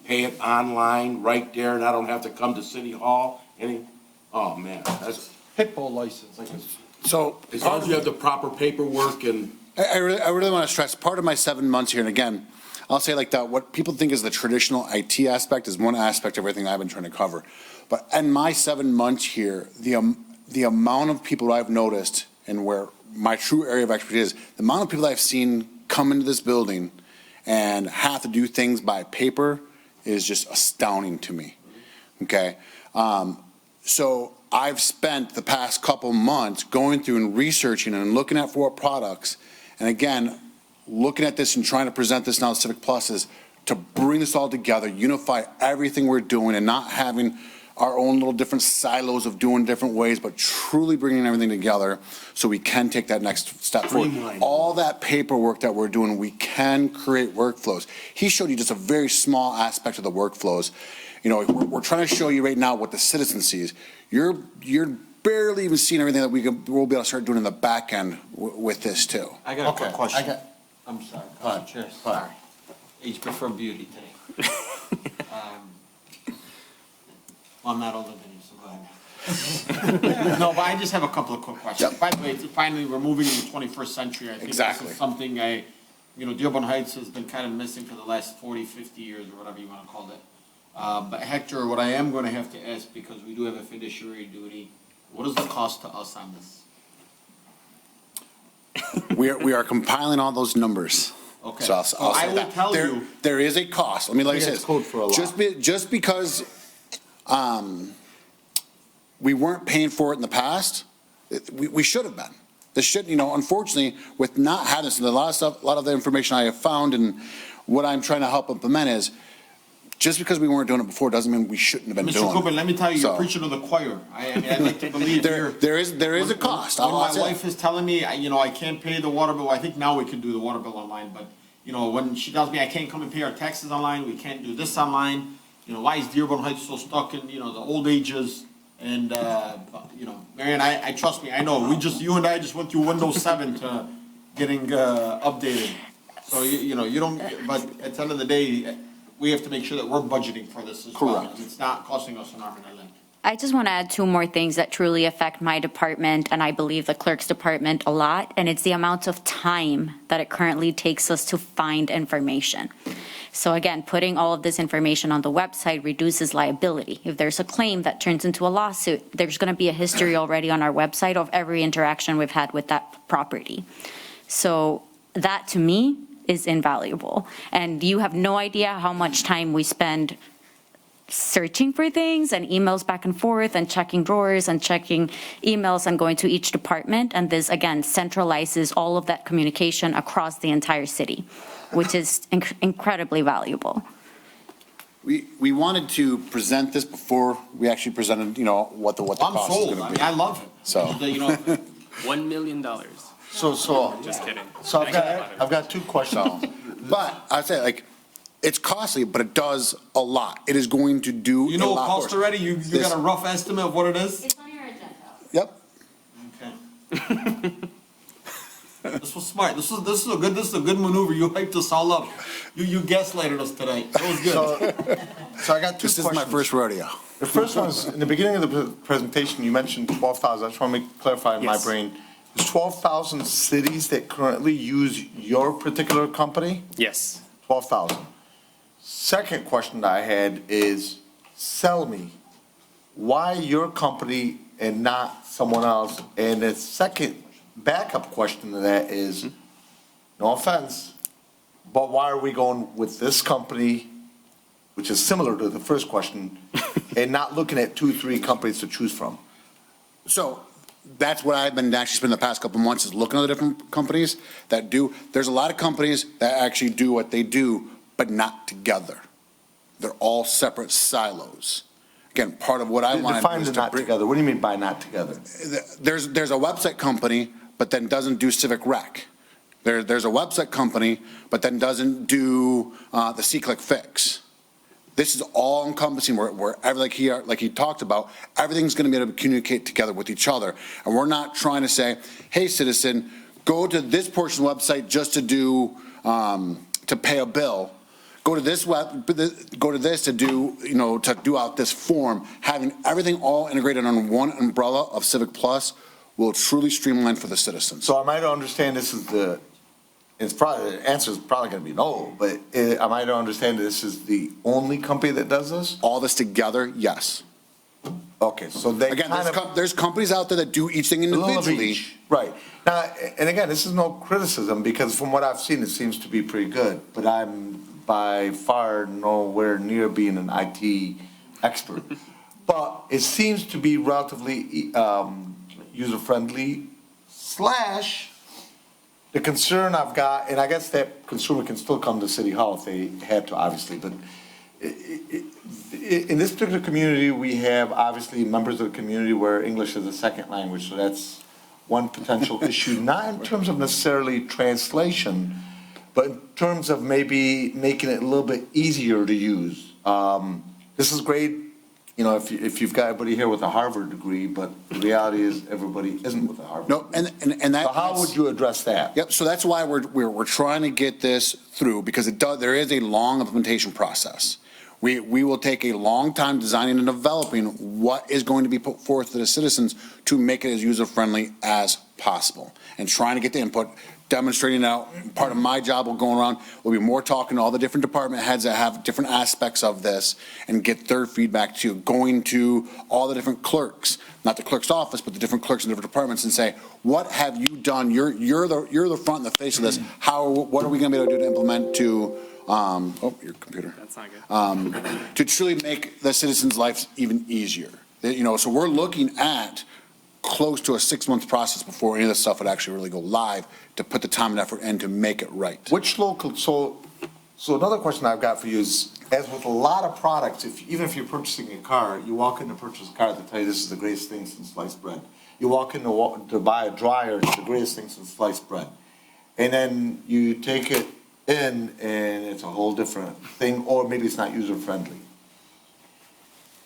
S11: pay it online right there and I don't have to come to City Hall? Oh, man, that's,
S4: Pit bull license, like
S1: So
S11: as long as you have the proper paperwork and.
S1: I really want to stress, part of my 7 months here, and again, I'll say like that, what people think is the traditional IT aspect is one aspect of everything I've been trying to cover. But in my 7 months here, the amount of people I've noticed and where my true area of expertise is, the amount of people I've seen come into this building and have to do things by paper is just astounding to me, okay? So I've spent the past couple months going through and researching and looking at for products. And again, looking at this and trying to present this now to CivicPlus is to bring this all together, unify everything we're doing and not having our own little different silos of doing different ways, but truly bringing everything together so we can take that next step forward. All that paperwork that we're doing, we can create workflows. He showed you just a very small aspect of the workflows. You know, we're trying to show you right now what the citizen sees. You're barely even seeing everything that we'll be able to start doing in the back end with this too.
S6: I got a quick question.
S2: I'm sorry.
S6: Chair, sorry. Age before beauty today. Well, I'm not older than you, so go ahead. No, but I just have a couple of quick questions.
S1: Yep.
S6: By the way, finally, we're moving in the 21st century. I think this
S1: Exactly.
S6: is something Dearborn Heights has been kind of missing for the last 40, 50 years, or whatever you want to call it. But Hector, what I am going to have to ask, because we do have a fiduciary duty, what is the cost to us on this?
S1: We are compiling all those numbers.
S6: Okay.
S1: So I'll
S6: So
S1: say
S6: I will
S1: that.
S6: tell you-
S1: There is a cost. Let me, like I
S2: think
S1: said,
S2: it's code for a lot.
S1: just because, we weren't paying for it in the past, we should have been. This should, unfortunately, with not having this, and a lot of the information I have found and what I'm trying to help implement is, just because we weren't doing it before doesn't mean we shouldn't have been doing it.
S6: Mr. Cooper, let me tell you, you're
S1: So-
S6: preaching to the choir. I mean, I'd like to believe you're.
S1: There is a cost.
S6: When
S1: I'll
S6: my
S1: say
S6: wife is telling me, I can't pay the water bill, I think now we can do the water bill online, but, when she tells me I can't come and pay our taxes online, we can't do this online, why is Dearborn Heights so stuck in, the old ages? And, Marion, I trust me, I know, you and I just went through Windows 7 to getting, updated. So, you don't, but at the end of the day, we have to make sure that we're budgeting for this as well.
S1: Correct.
S6: And it's not costing us an arm and a leg.
S12: I just want to add two more things that truly affect my department, and I believe the clerk's department a lot, and it's the amount of time that it currently takes us to find information. So again, putting all of this information on the website reduces liability. If there's a claim that turns into a lawsuit, there's going to be a history already on our website of every interaction we've had with that property. So that, to me, is invaluable. And you have no idea how much time we spend searching for things and emails back and forth and checking drawers and checking emails and going to each department. And this, again, centralizes all of that communication across the entire city, which is incredibly valuable.
S1: We wanted to present this before we actually presented, what the
S6: I'm
S1: cost is
S6: sold,
S1: going
S6: I
S1: to
S6: mean,
S1: be.
S6: I love it.
S1: So-
S3: $1 million. Just kidding.
S2: So I've got two questions.
S1: But I'd say, it's costly, but it does a lot. It is going to do
S6: You
S1: a
S6: know
S1: lot
S6: what cost
S1: for us.
S6: already? You
S1: This-
S6: got a rough estimate of what it is?
S7: It's on your agenda.
S1: Yep.
S6: Okay. This was smart. This is a good maneuver. You hyped us all up. You gaslighted us today. That was good.
S2: So I got two
S1: This
S2: questions.
S1: is my first rodeo.
S2: The first one is, in the beginning of the presentation, you mentioned 12,000. I just want to clarify in my
S3: Yes.
S2: brain. There's 12,000 cities that currently use your particular company?
S3: Yes.
S2: 12,000. Second question that I had is, sell me, why your company and not someone else? And the second backup question to that is, no offense, but why are we going with this company, which is similar to the first question, and not looking at 2-3 companies to choose from?
S1: So that's what I've been actually spending the past couple of months is looking at the different companies that do. There's a lot of companies that actually do what they do, but not together. They're all separate silos. Again, part of what I want to do
S2: Define
S1: is
S2: the
S1: to
S2: not
S1: bring.
S2: together. What do you mean by not together?
S1: There's a website company, but then doesn't do Civic Rec. There's a website company, but then doesn't do the C-Click Fix. This is all encompassing where like he talked about, everything's going to be able to communicate together with each other. And we're not trying to say, hey, citizen, go to this portion of the website just to do, to pay a bill. Go to this to do, to do out this form. Having everything all integrated under one umbrella of CivicPlus will truly streamline for the citizens.
S2: So am I to understand this is the answer is probably going to be no, but am I to understand this is the only company that does this?
S1: All this together, yes.
S2: Okay, so they
S1: Again,
S2: kind of.
S1: there's companies out there that do each thing
S2: A little of
S1: individually.
S2: each. Right. Now, and again, this is no criticism, because from what I've seen, it seems to be pretty good, but I'm by far nowhere near being an IT expert. But it seems to be relatively user-friendly / the concern I've got, and I guess that consumer can still come to City Hall if they had to, obviously, but in this particular community, we have obviously members of the community where English is a second language, so that's one potential issue, not in terms of necessarily translation, but in terms of maybe making it a little bit easier to use. This is great if you've got everybody here with a Harvard degree, but the reality is everybody isn't with a Harvard.
S1: No, and that.
S2: So how would you address that?
S1: Yep, so that's why we're trying to get this through, because there is a long implementation process. We will take a long time designing and developing what is going to be put forth to the citizens to make it as user-friendly as possible, and trying to get the input, demonstrating out. Part of my job will go around, will be more talking to all the different department heads that have different aspects of this and get their feedback to, going to all the different clerks, not the clerk's office, but the different clerks in different departments, and say, what have you done? You're the front and the face of this. What are we going to be able to do to implement to, your computer.
S3: That's not good.
S1: To truly make the citizens' lives even easier. So we're looking at close to a 6-month process before any of this stuff would actually really go live, to put the time and effort in to make it right.
S2: Which local, so another question I've got for you is, as with a lot of products, even if you're purchasing a car, you walk in to purchase a car, they tell you this is the greatest thing since sliced bread. You walk in to buy a dryer, it's the greatest thing since sliced bread. And then you take it in and it's a whole different thing, or maybe it's not user-friendly.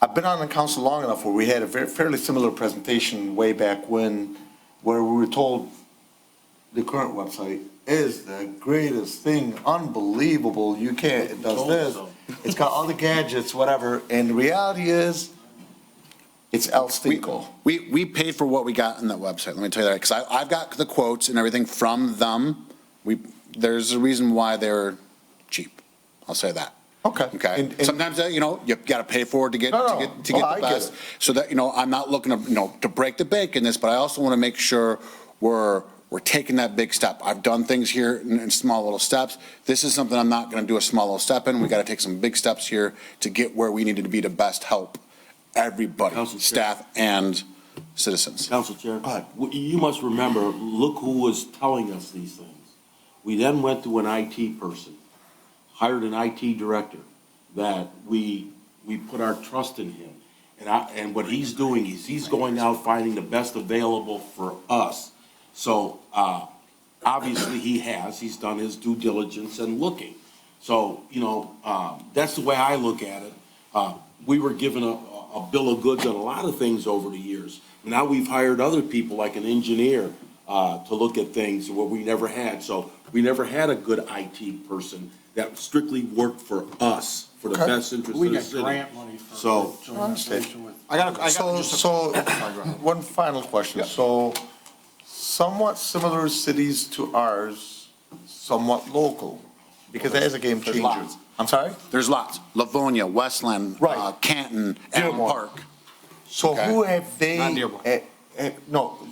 S2: I've been on the council long enough where we had a fairly similar presentation way back when, where we were told the current website is the greatest thing, unbelievable, it does this, it's got all the gadgets, whatever, and the reality is, it's El Stinko.
S1: We paid for what we got on that website, let me tell you that, because I've got the quotes and everything from them. There's a reason why they're cheap, I'll say that.
S2: Okay.
S1: Okay. Sometimes, you got to pay for it to get the best. So that, I'm not looking to break the bank in this, but I also want to make sure we're taking that big step. I've done things here in small little steps. This is something I'm not going to do a small little step in. We got to take some big steps here to get where we needed to be to best help everybody, staff and citizens.
S11: Council Chair, you must remember, look who was telling us these things. We then went to an IT person, hired an IT director, that we put our trust in him. And what he's doing is he's going out finding the best available for us. So obviously he's done his due diligence and looking. So, that's the way I look at it. We were given a bill of goods on a lot of things over the years. Now we've hired other people, like an engineer, to look at things where we never had. So we never had a good IT person that strictly worked for us, for the best interest of the city.
S6: We got grant money for.
S2: So, one final question. So, somewhat similar cities to ours, somewhat local, because that is a game changer.
S1: lots.
S2: I'm sorry?
S1: There's lots. Livonia, Westland,
S2: Right.
S1: Canton, Elm
S2: Dearborn.
S1: Park.
S2: So
S1: Okay.
S2: who have they?
S6: Not Dearborn.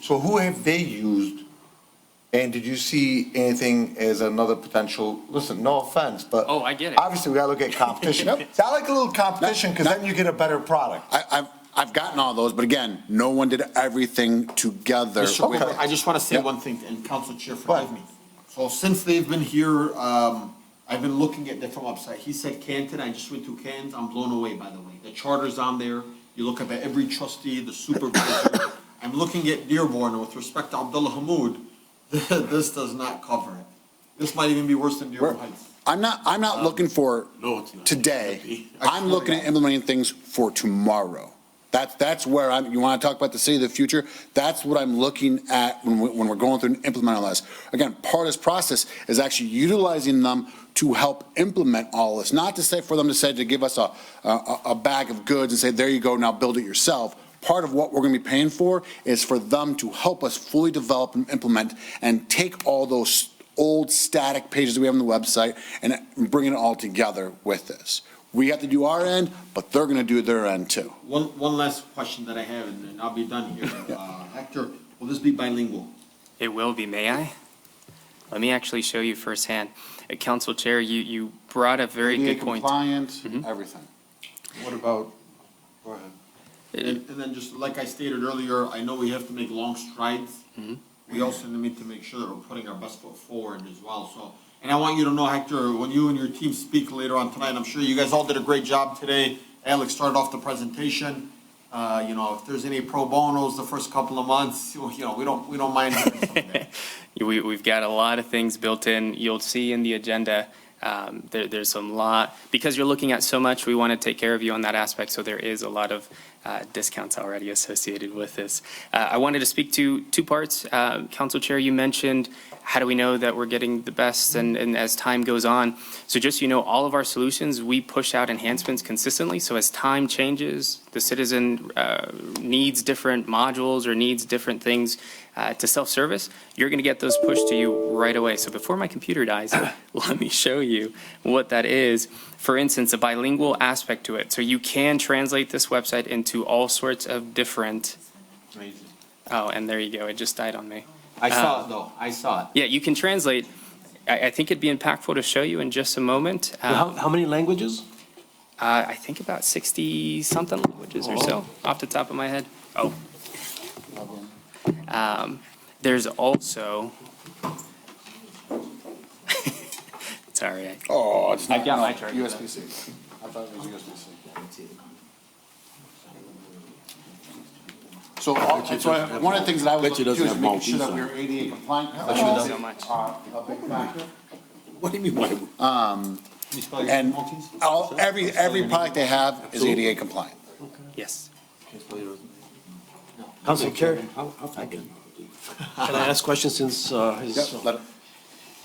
S2: So who have they used? And did you see anything as another potential? Listen, no offense, but
S3: Oh, I get it.
S2: obviously we gotta look at competition. So I like a little competition because then you get a better product.
S1: I've gotten all those, but again, no one did everything together.
S6: Mr.
S1: with-
S6: Whipper, I just want to say
S1: Yeah.
S6: one thing, and Council Chair, forgive me. So since they've been here, I've been looking at different websites. He said Canton, I just went to Canton, I'm blown away, by the way. The charter's on there, you look up at every trustee, the supervisor. I'm looking at Dearborn, and with respect to Abdullah Hamoud, this does not cover it. This might even be worse than Dearborn Heights.
S1: I'm not looking for
S11: No, it's not.
S1: today. I'm looking at implementing things for tomorrow. That's where you want to talk about the city of the future? That's what I'm looking at when we're going through and implementing all this. Again, part of this process is actually utilizing them to help implement all this, not to say for them to give us a bag of goods and say, there you go, now build it yourself. Part of what we're going to be paying for is for them to help us fully develop and implement and take all those old static pages that we have on the website and bring it all together with this. We have to do our end, but they're going to do their end too.
S6: One last question that I have, and then I'll be done here. Hector, will this be bilingual?
S3: It will be, may I? Let me actually show you firsthand. Council Chair, you brought a very
S1: ADA
S3: good point.
S1: compliant, everything.
S4: What about, go ahead.
S6: And then just like I stated earlier, I know we have to make long strides. We also need to make sure that we're putting our best foot forward as well, so. And I want you to know, Hector, when you and your team speak later on tonight, I'm sure you guys all did a great job today. Alex started off the presentation. If there's any pro bonos the first couple of months, we don't mind doing some of that.
S3: We've got a lot of things built in. You'll see in the agenda There's some because you're looking at so much, we want to take care of you on that aspect. So there is a lot of discounts already associated with this. I wanted to speak to two parts. Council Chair, you mentioned, how do we know that we're getting the best and as time goes on? So just so you know, all of our solutions, we push out enhancements consistently. So as time changes, the citizen needs different modules or needs different things to self-service, you're going to get those pushed to you right away. So before my computer dies, let me show you what that is. For instance, a bilingual aspect to it. So you can translate this website into all sorts of different.
S6: Amazing.
S3: Oh, and there you go. It just died on me.
S6: I saw it though. I saw it.
S3: Yeah, you can translate. I think it'd be impactful to show you in just a moment.
S11: How many languages?
S3: I think about 60-something languages or so, off the top of my head. Oh. There's also. Sorry.
S1: Oh, it's not.
S3: I've got my charger.
S1: USB-C. I thought it was USB-C. So one of the things that I was looking to do is making sure that we were ADA compliant.
S3: Thank you so much.
S1: A big factor.
S11: What do you mean?
S1: And every product they have is ADA compliant.
S3: Yes.
S13: Council Chair,
S11: Can
S13: can I ask questions since his?
S1: Yep, let it-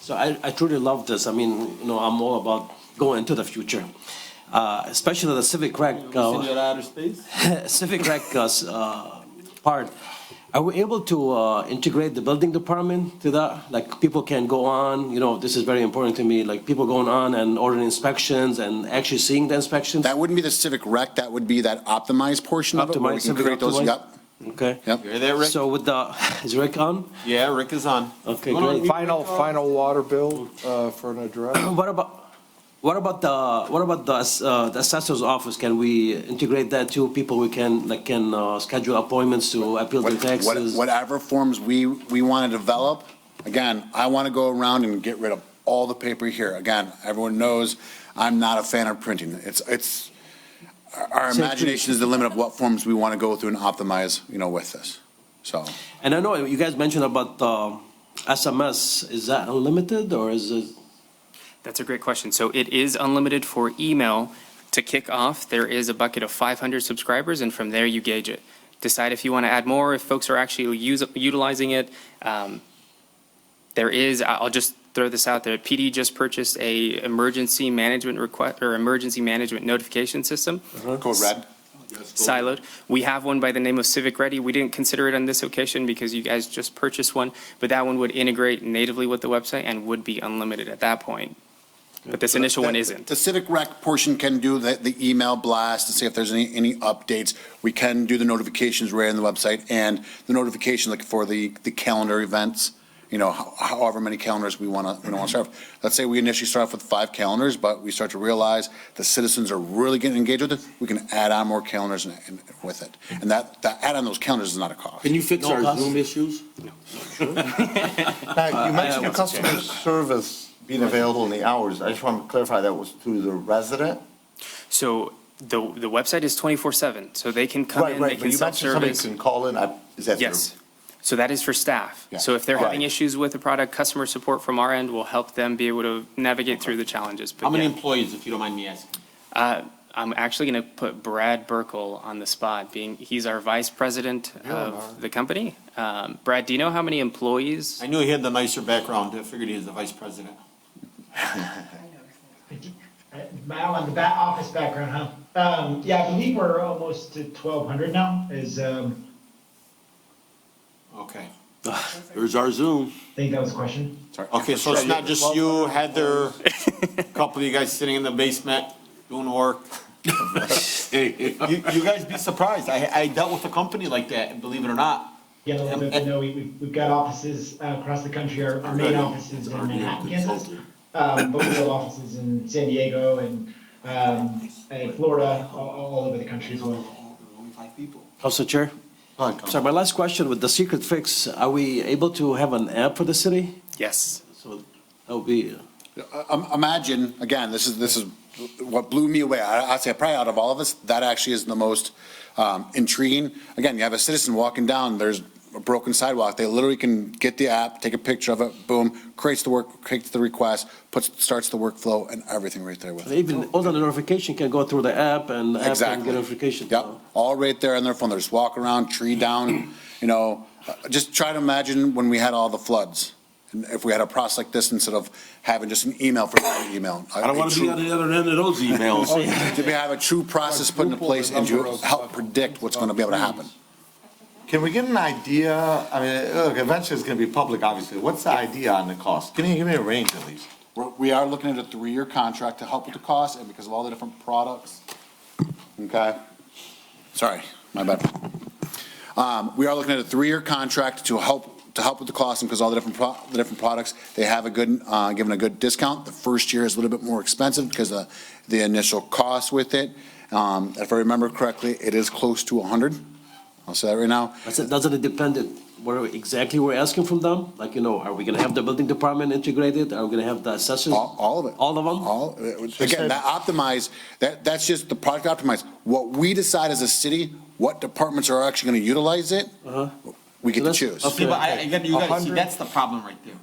S13: So I truly love this. I mean, I'm all about going into the future, especially the civic rec.
S6: outer space?
S13: Civic rec part. Are we able to integrate the building department to that? Like people can go on, this is very important to me, like people going on and ordering inspections and actually seeing the inspections?
S1: That wouldn't be the civic rec, that would be that optimized portion of it. where we
S13: Optimized,
S1: can
S13: civic
S1: create those.
S13: optimized?
S1: Yep,
S13: Okay.
S1: yep.
S6: You're there, Rick?
S13: So with is Rick on?
S6: Yeah, Rick is on.
S13: Okay,
S6: You wanna
S13: great.
S4: Final water bill for an address.
S13: What about the assessor's office? Can we integrate that too? People we can schedule appointments to appeal their taxes?
S1: Whatever forms we want to develop, again, I want to go around and get rid of all the paper here. Again, everyone knows I'm not a fan of printing. Our imagination is the limit of what forms we want to go through and optimize, with this, so.
S13: And I know you guys mentioned about SMS. Is that unlimited or is it?
S3: That's a great question. So it is unlimited for email. To kick off, there is a bucket of 500 subscribers, and from there you gauge it. Decide if you want to add more, if folks are actually utilizing it. I'll just throw this out there. PD just purchased a emergency management notification system.
S1: Code Red.
S3: Siloed. We have one by the name of Civic Ready. We didn't consider it on this occasion because you guys just purchased one, but that one would integrate natively with the website and would be unlimited at that point. But this initial one isn't.
S1: The civic rec portion can do the email blast to see if there's any updates. We can do the notifications right on the website and the notification like for the calendar events, however many calendars we want to serve. Let's say we initially start off with 5 calendars, but we start to realize the citizens are really getting engaged with it. We can add on more calendars with it. And that add on those calendars is not a cost.
S11: Can you fix our Zoom issues?
S2: Now, you mentioned your customer service being available in the hours. I just want to clarify that was through the resident?
S3: So the website is 24/7, so they can come in, they
S2: Right,
S3: can
S2: but you mentioned somebody
S3: self-service.
S2: can call in, is that through?
S3: Yes. So that is for staff.
S2: Yeah.
S3: So if they're having
S2: Right.
S3: issues with the product, customer support from our end will help them be able to navigate through the challenges. But
S6: How many
S3: yeah.
S6: employees, if you don't mind me asking?
S3: I'm actually going to put Brad Burkle on the spot, he's our vice president of the company. Brad, do you know how many employees?
S6: I knew he had the nicer background. I figured he was the vice president.
S14: On the back office background, huh? Yeah, I believe we're almost to 1,200 now.
S6: Okay.
S11: There's our Zoom.
S14: I think that was a question.
S6: Okay, so it's not just you, Heather, a couple of you guys sitting in the basement doing work. You guys be surprised. I dealt with a company like that, believe it or not.
S14: Yeah, a little bit, but no, we've got offices across the country. Our main office is in Manhattan, Kansas. But we have offices in San Diego and Florida, all over the country as well.
S13: Council Chair? So my last question with the secret fix, are we able to have an app for the city?
S3: Yes.
S13: So that would be.
S1: Imagine, again, this is what blew me away. I'd say probably out of all of us, that actually is the most intriguing. Again, you have a citizen walking down, there's a broken sidewalk, they literally can get the app, take a picture of it, boom, creates the request, starts the workflow and everything right there with it.
S13: Even all the notification can go through the app and the app can
S1: Exactly.
S13: get notification.
S1: Yep, all right there on their phone. They just walk around, tree down, just try to imagine when we had all the floods. And if we had a process like this instead of having just an email for every email.
S11: I don't want to be on the other end of those emails.
S1: To have a true process put into place and to help predict what's going to be able to happen.
S2: Can we get an idea? I mean, look, eventually it's going to be public, obviously. What's the idea on the cost? Give me a range at least.
S1: We are looking at a 3-year contract to help with the cost and because of all the different products. Okay? Sorry, my bad. We are looking at a 3-year contract to help with the cost and because all the different products, they have a good, given a good discount. The first year is a little bit more expensive because of the initial cost with it. If I remember correctly, it is close to 100. I'll say that right now.
S13: Doesn't it depend on what exactly we're asking from them? Like, are we gonna have the building department integrated? Are we gonna have the assessors?
S1: All of it.
S13: All of them?
S1: Again, that optimize, that's just the product optimize. What we decide as a city, what departments are actually gonna utilize it, we get to choose.
S6: See, but again, you gotta see, that's the problem right there.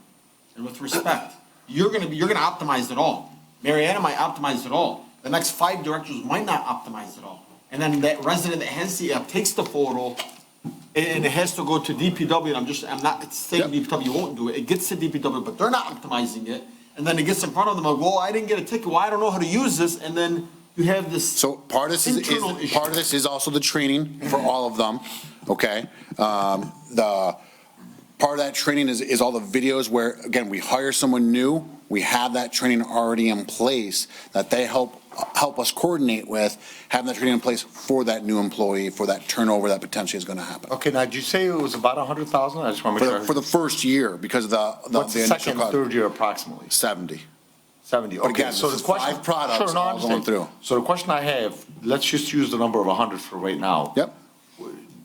S6: And with respect, you're gonna optimize it all. Mariana might optimize it all. The next 5 directors might not optimize it all. And then that resident that has the app takes the photo and it has to go to DPW, and I'm not saying DPW won't do it. It gets to DPW, but they're not optimizing it. And then it gets in front of them, like, well, I didn't get a ticket, well, I don't know how to use this, and then you have this.
S1: So part of this is also the training for all of them, okay? The part of that training is all the videos where, again, we hire someone new, we have that training already in place that they help us coordinate with, having that training in place for that new employee, for that turnover that potentially is going to happen.
S2: Okay, now, did you say it was about 100,000? I just want to make sure.
S1: For the first year, because of the
S2: What's the
S1: initial
S2: second,
S1: cost.
S2: third year approximately?
S1: 70.
S2: 70,
S1: But
S2: okay,
S1: again,
S2: so
S1: this
S2: the
S1: is
S2: question.
S1: 5 products
S2: Sure, no, I
S1: all going
S2: understand.
S1: through.
S2: So the question I have, let's just use the number of 100 for right now.
S1: Yep.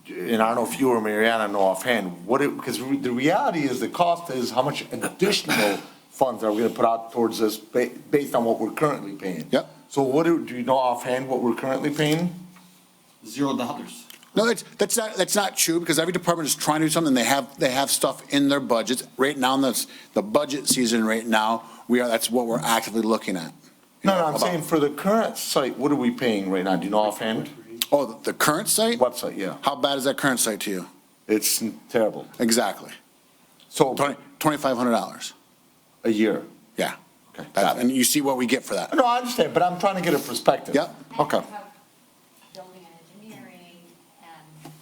S2: And I don't know if you or Mariana know offhand, because the reality is the cost is how much additional funds are we gonna put out towards this based on what we're currently paying?
S1: Yep.
S2: So do you know offhand what we're currently paying?
S6: $0.
S1: No, that's not true, because every department is trying to do something. They have stuff in their budgets. Right now, in the budget season right now, that's what we're actively looking at.
S2: No, I'm saying for the current site, what are we paying right now? Do you know offhand?
S1: Oh, the current site?
S2: Website, yeah.
S1: How bad is that current site to you?
S2: It's terrible.
S1: Exactly.
S2: So
S1: $2,500.
S2: a year.
S1: Yeah.
S2: Okay, got it.
S1: And you see what we get for that.
S2: No, I understand, but I'm trying to get a perspective.
S1: Yep.
S2: Okay.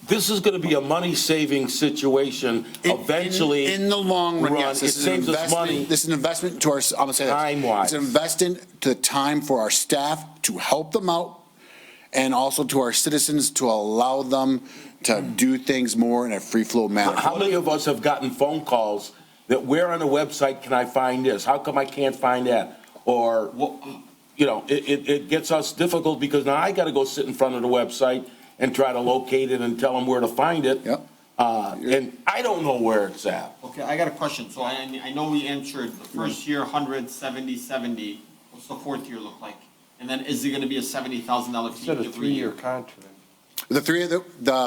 S11: This is gonna be a money-saving situation eventually.
S1: In the long run, yes.
S11: It saves us money.
S1: This is an investment into our, I'm gonna say this.
S11: Time-wise.
S1: It's an investment to the time for our staff to help them out and also to our citizens to allow them to do things more in a free-flow manner.
S11: How many of us have gotten phone calls that where on the website can I find this? How come I can't find that? Or, it gets us difficult because now I gotta go sit in front of the website and try to locate it and tell them where to find it.
S1: Yep.
S11: And I don't know where it's at.
S6: Okay, I got a question. So I know we answered the first year, 100, 70. What's the fourth year look like? And then is it gonna be a $70,000 fee
S4: Instead of
S6: every year?
S4: 3-year contract.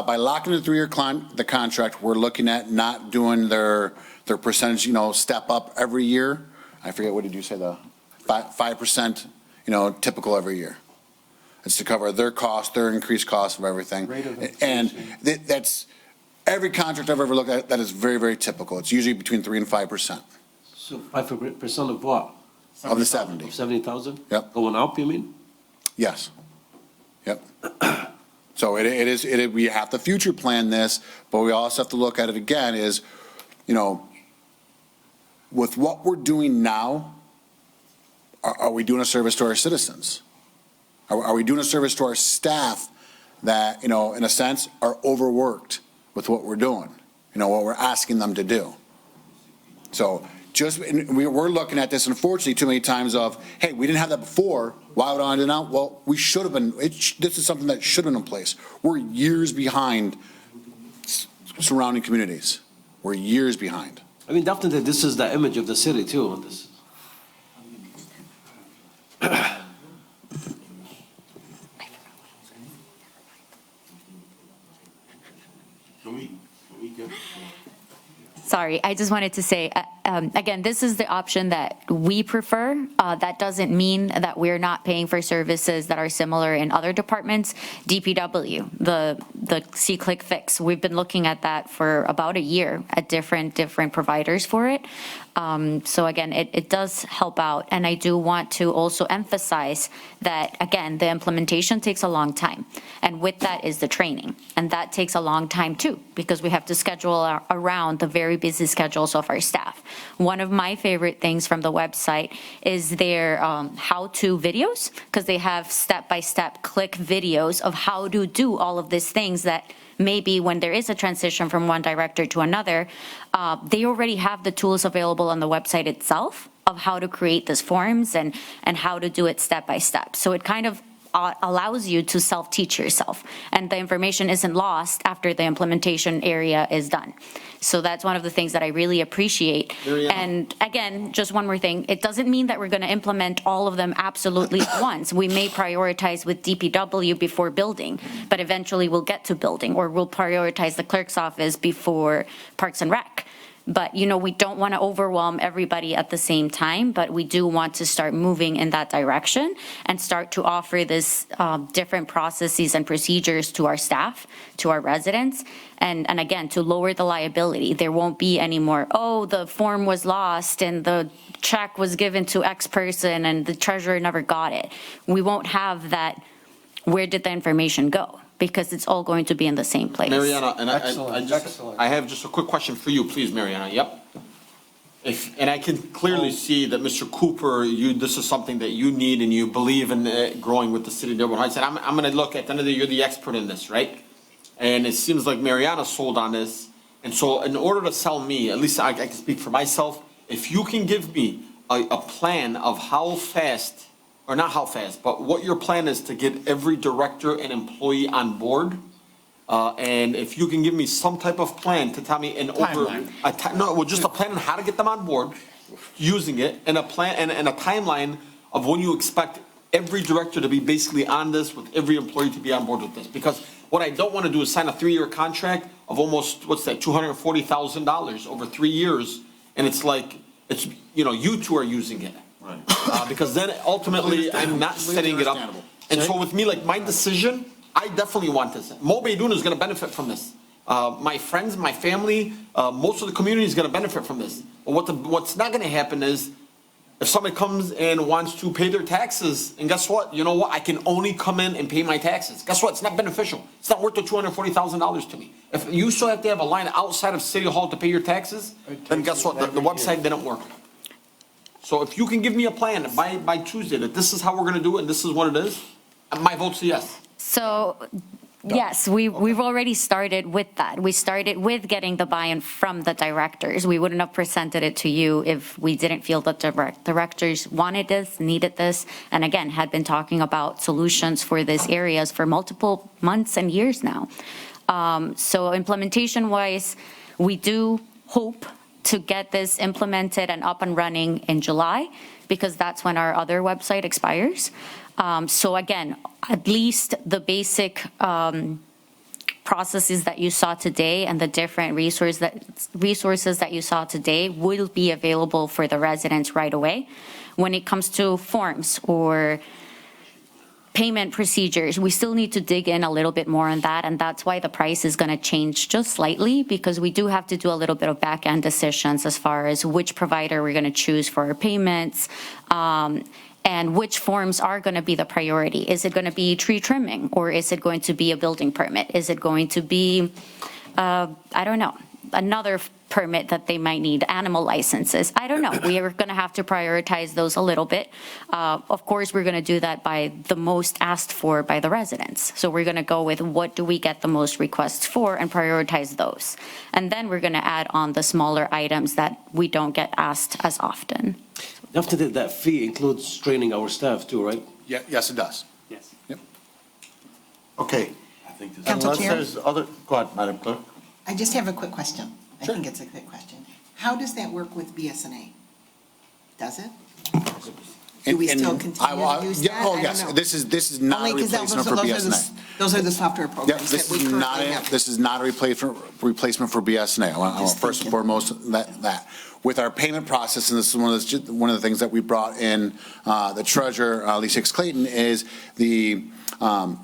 S1: By locking the 3-year the contract, we're looking at not doing their percentage, step up every year. I forget, what did you say, the 5%, typical every year. It's to cover their cost, their increased cost of everything. And that's, every contract I've ever looked at, that is very, very typical. It's usually between 3% and 5%.
S13: So 5% of what?
S1: Of the 70.
S13: 70,000?
S1: Yep.
S13: Going up, you mean?
S1: Yes. Yep. So we have to future plan this, but we also have to look at it again is, with what we're doing now, are we doing a service to our citizens? Are we doing a service to our staff that, in a sense, are overworked with what we're doing, what we're asking them to do? So we're looking at this, unfortunately, too many times of, hey, we didn't have that before. Why would I do it now? Well, we should have been. This is something that should have been in place. We're years behind surrounding communities. We're years behind.
S13: I mean, definitely, this is the image of the city, too.
S11: Can we
S12: Sorry, I just wanted to say, again, this is the option that we prefer. That doesn't mean that we're not paying for services that are similar in other departments. DPW, the C-Click Fix, we've been looking at that for about a year at different providers for it. So again, it does help out. And I do want to also emphasize that, again, the implementation takes a long time. And with that is the training. And that takes a long time too, because we have to schedule around the very busy schedules of our staff. One of my favorite things from the website is their how-to videos, because they have step-by-step click videos of how to do all of these things that maybe when there is a transition from one director to another, they already have the tools available on the website itself of how to create these forms and how to do it step by step. So it kind of allows you to self-teach yourself, and the information isn't lost after the implementation area is done. So that's one of the things that I really appreciate. And again, just one more thing, it doesn't mean that we're going to implement all of them absolutely at once. We may prioritize with DPW before building, but eventually we'll get to building, or we'll prioritize the clerk's office before Parks and Rec. But, we don't want to overwhelm everybody at the same time, but we do want to start moving in that direction and start to offer this different processes and procedures to our staff, to our residents, and again, to lower the liability. There won't be any more, the form was lost and the check was given to X person and the treasurer never got it. We won't have that, where did the information go? Because it's all going to be in the same place.
S6: Mariana, and
S4: Excellent.
S6: I have just a quick question for you, please, Mariana. Yep. And I can clearly see that Mr. Cooper, this is something that you need and you believe in growing with the city of Dearborn Heights. And I'm going to look at the end of the day, you're the expert in this, right? And it seems like Mariana sold on this. And so in order to sell me, at least I can speak for myself, if you can give me a plan of how fast, or not how fast, but what your plan is to get every director and employee on board. And if you can give me some type of plan to tell me just a plan on how to get them on board, using it, and a plan and a timeline of when you expect every director to be basically on this, with every employee to be on board with this. Because what I don't want to do is sign a 3-year contract of almost, $240,000 over 3 years. And it's like, you two are using it. Right. Because then ultimately I'm not setting it up. And so with me, like my decision, I definitely want this. Mo Beydoun is going to benefit from this. My friends, my family, most of the community is going to benefit from this. But what's not going to happen is if somebody comes and wants to pay their taxes, and guess what? You know what? I can only come in and pay my taxes. Guess what? It's not beneficial. It's not worth the $240,000 to me. If you still have to have a line outside of City Hall to pay your taxes, then guess what? The website didn't work. So if you can give me a plan by Tuesday that this is how we're going to do it and this is what it is, my vote's yes.
S12: So, yes, we've already started with that. We started with getting the buy-in from the directors. We wouldn't have presented it to you if we didn't feel that directors wanted this, needed this, and again, had been talking about solutions for these areas for multiple months and years now. So implementation-wise, we do hope to get this implemented and up and running in July, because that's when our other website expires. So again, at least the basic processes that you saw today and the different resources that you saw today will be available for the residents right away. When it comes to forms or payment procedures, we still need to dig in a little bit more on that, and that's why the price is going to change just slightly, because we do have to do a little bit of back-end decisions as far as which provider we're going to choose for our payments, and which forms are going to be the priority. Is it going to be tree trimming, or is it going to be a building permit? Is it going to be, another permit that they might need, animal licenses? I don't know. We are going to have to prioritize those a little bit. Of course, we're going to do that by the most asked for by the residents. So we're going to go with what do we get the most requests for and prioritize those. And then we're going to add on the smaller items that we don't get asked as often.
S13: After that fee includes training our staff too, right?
S1: Yeah, yes, it does.
S3: Yes.
S1: Yep.
S2: Okay.
S11: I think this
S15: Council
S2: Unless
S15: Chair?
S2: there's other, go ahead, Madam Clerk.
S15: I just have a quick question. I think it's a quick question. How does that work with BSNA? Does it? Do we
S1: And-
S15: still
S1: and
S15: continue
S1: I will-
S15: to use
S1: yeah,
S15: that?
S1: Oh,
S15: I don't
S1: yes,
S15: know.
S1: this is not a
S15: Only 'cause
S1: replacement for BSNA.
S15: those are the software
S1: Yep,
S15: programs
S1: this
S15: that we
S1: is not,
S15: currently have.
S1: this is not a replacement for BSNA. I want
S15: Just
S1: first and
S15: thinking.
S1: foremost, that. With our payment process, and this is one of the things that we brought in, the treasurer, Lisa Hicks Clayton, is the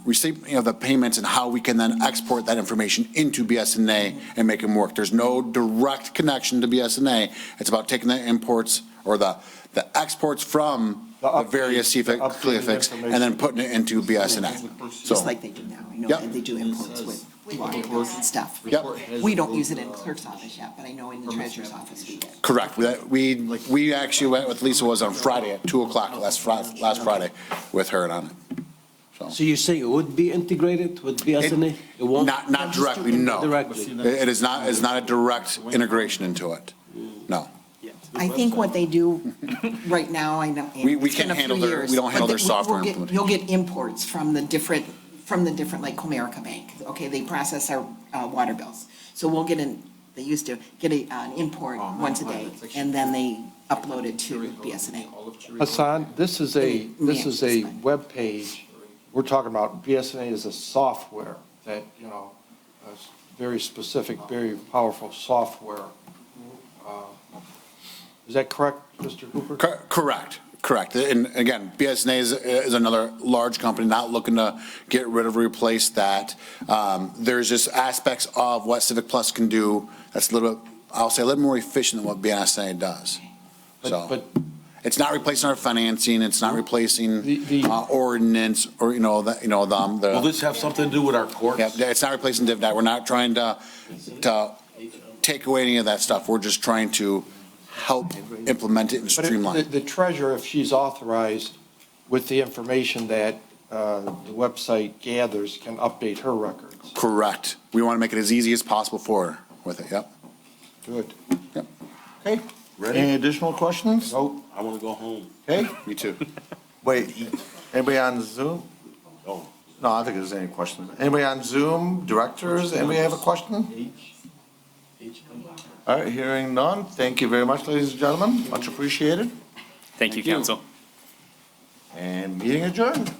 S1: receipt, the payments and how we can then export that information into BSNA and make them work. There's no direct connection to BSNA. It's about taking the imports or the exports from the various CFIX and then putting it into BSNA.
S15: Just
S1: So,
S15: like they do now. I know
S1: Yep.
S15: that they do imports with water bills and stuff.
S1: Yep.
S15: We don't use it in the clerk's office yet, but I know in the treasurer's office we do.
S1: correct. We actually went with Lisa was on Friday at 2:00 last Friday with her on it.
S13: So you say it would be integrated with BSNA? It won't?
S1: Not directly, no.
S13: Directly.
S1: It's not a direct integration into it, no.
S15: I think what they do right now, I know.
S1: We
S15: it's
S1: can't
S15: been a few
S1: handle their-
S15: years,
S1: we don't handle
S15: but
S1: their software
S15: we'll get-
S1: implementation.
S15: You'll get imports from the different, like Comerica Bank. Okay, they process our water bills. So we'll get they used to get an import once a day, and then they upload it to BSNA.
S4: Hassan, this is a webpage. We're talking about BSNA is a software that, a very specific, very powerful software. Is that correct, Mr. Cooper?
S1: Correct. And again, BSNA is another large company, not looking to get rid of or replace that. There's just aspects of what CivicPlus can do that's a little bit, I'll say, a little more efficient than what BSNA does. So,
S4: But
S1: it's not replacing our financing, it's not replacing
S4: The-
S1: ordinance or,
S11: Will this have something to do with our courts?
S1: Yeah, it's not replacing DivNet. We're not trying to take away any of that stuff. We're just trying to help implement it and
S4: But
S1: streamline.
S4: the treasurer, if she's authorized with the information that the website gathers, can update her records.
S1: Correct. We want to make it as easy as possible for her with it, yep.
S4: Good.
S1: Yep.
S2: Okay, any additional questions?
S4: Nope.
S11: I want to go home.
S2: Okay,
S1: Me too.
S2: wait, anybody on Zoom?
S11: Oh.
S2: No, I don't think there's any questions. Anybody on Zoom, directors, anybody have a question? All right, hearing none, thank you very much, ladies and gentlemen, much appreciated,
S3: Thank you, council.
S2: and meeting adjourned.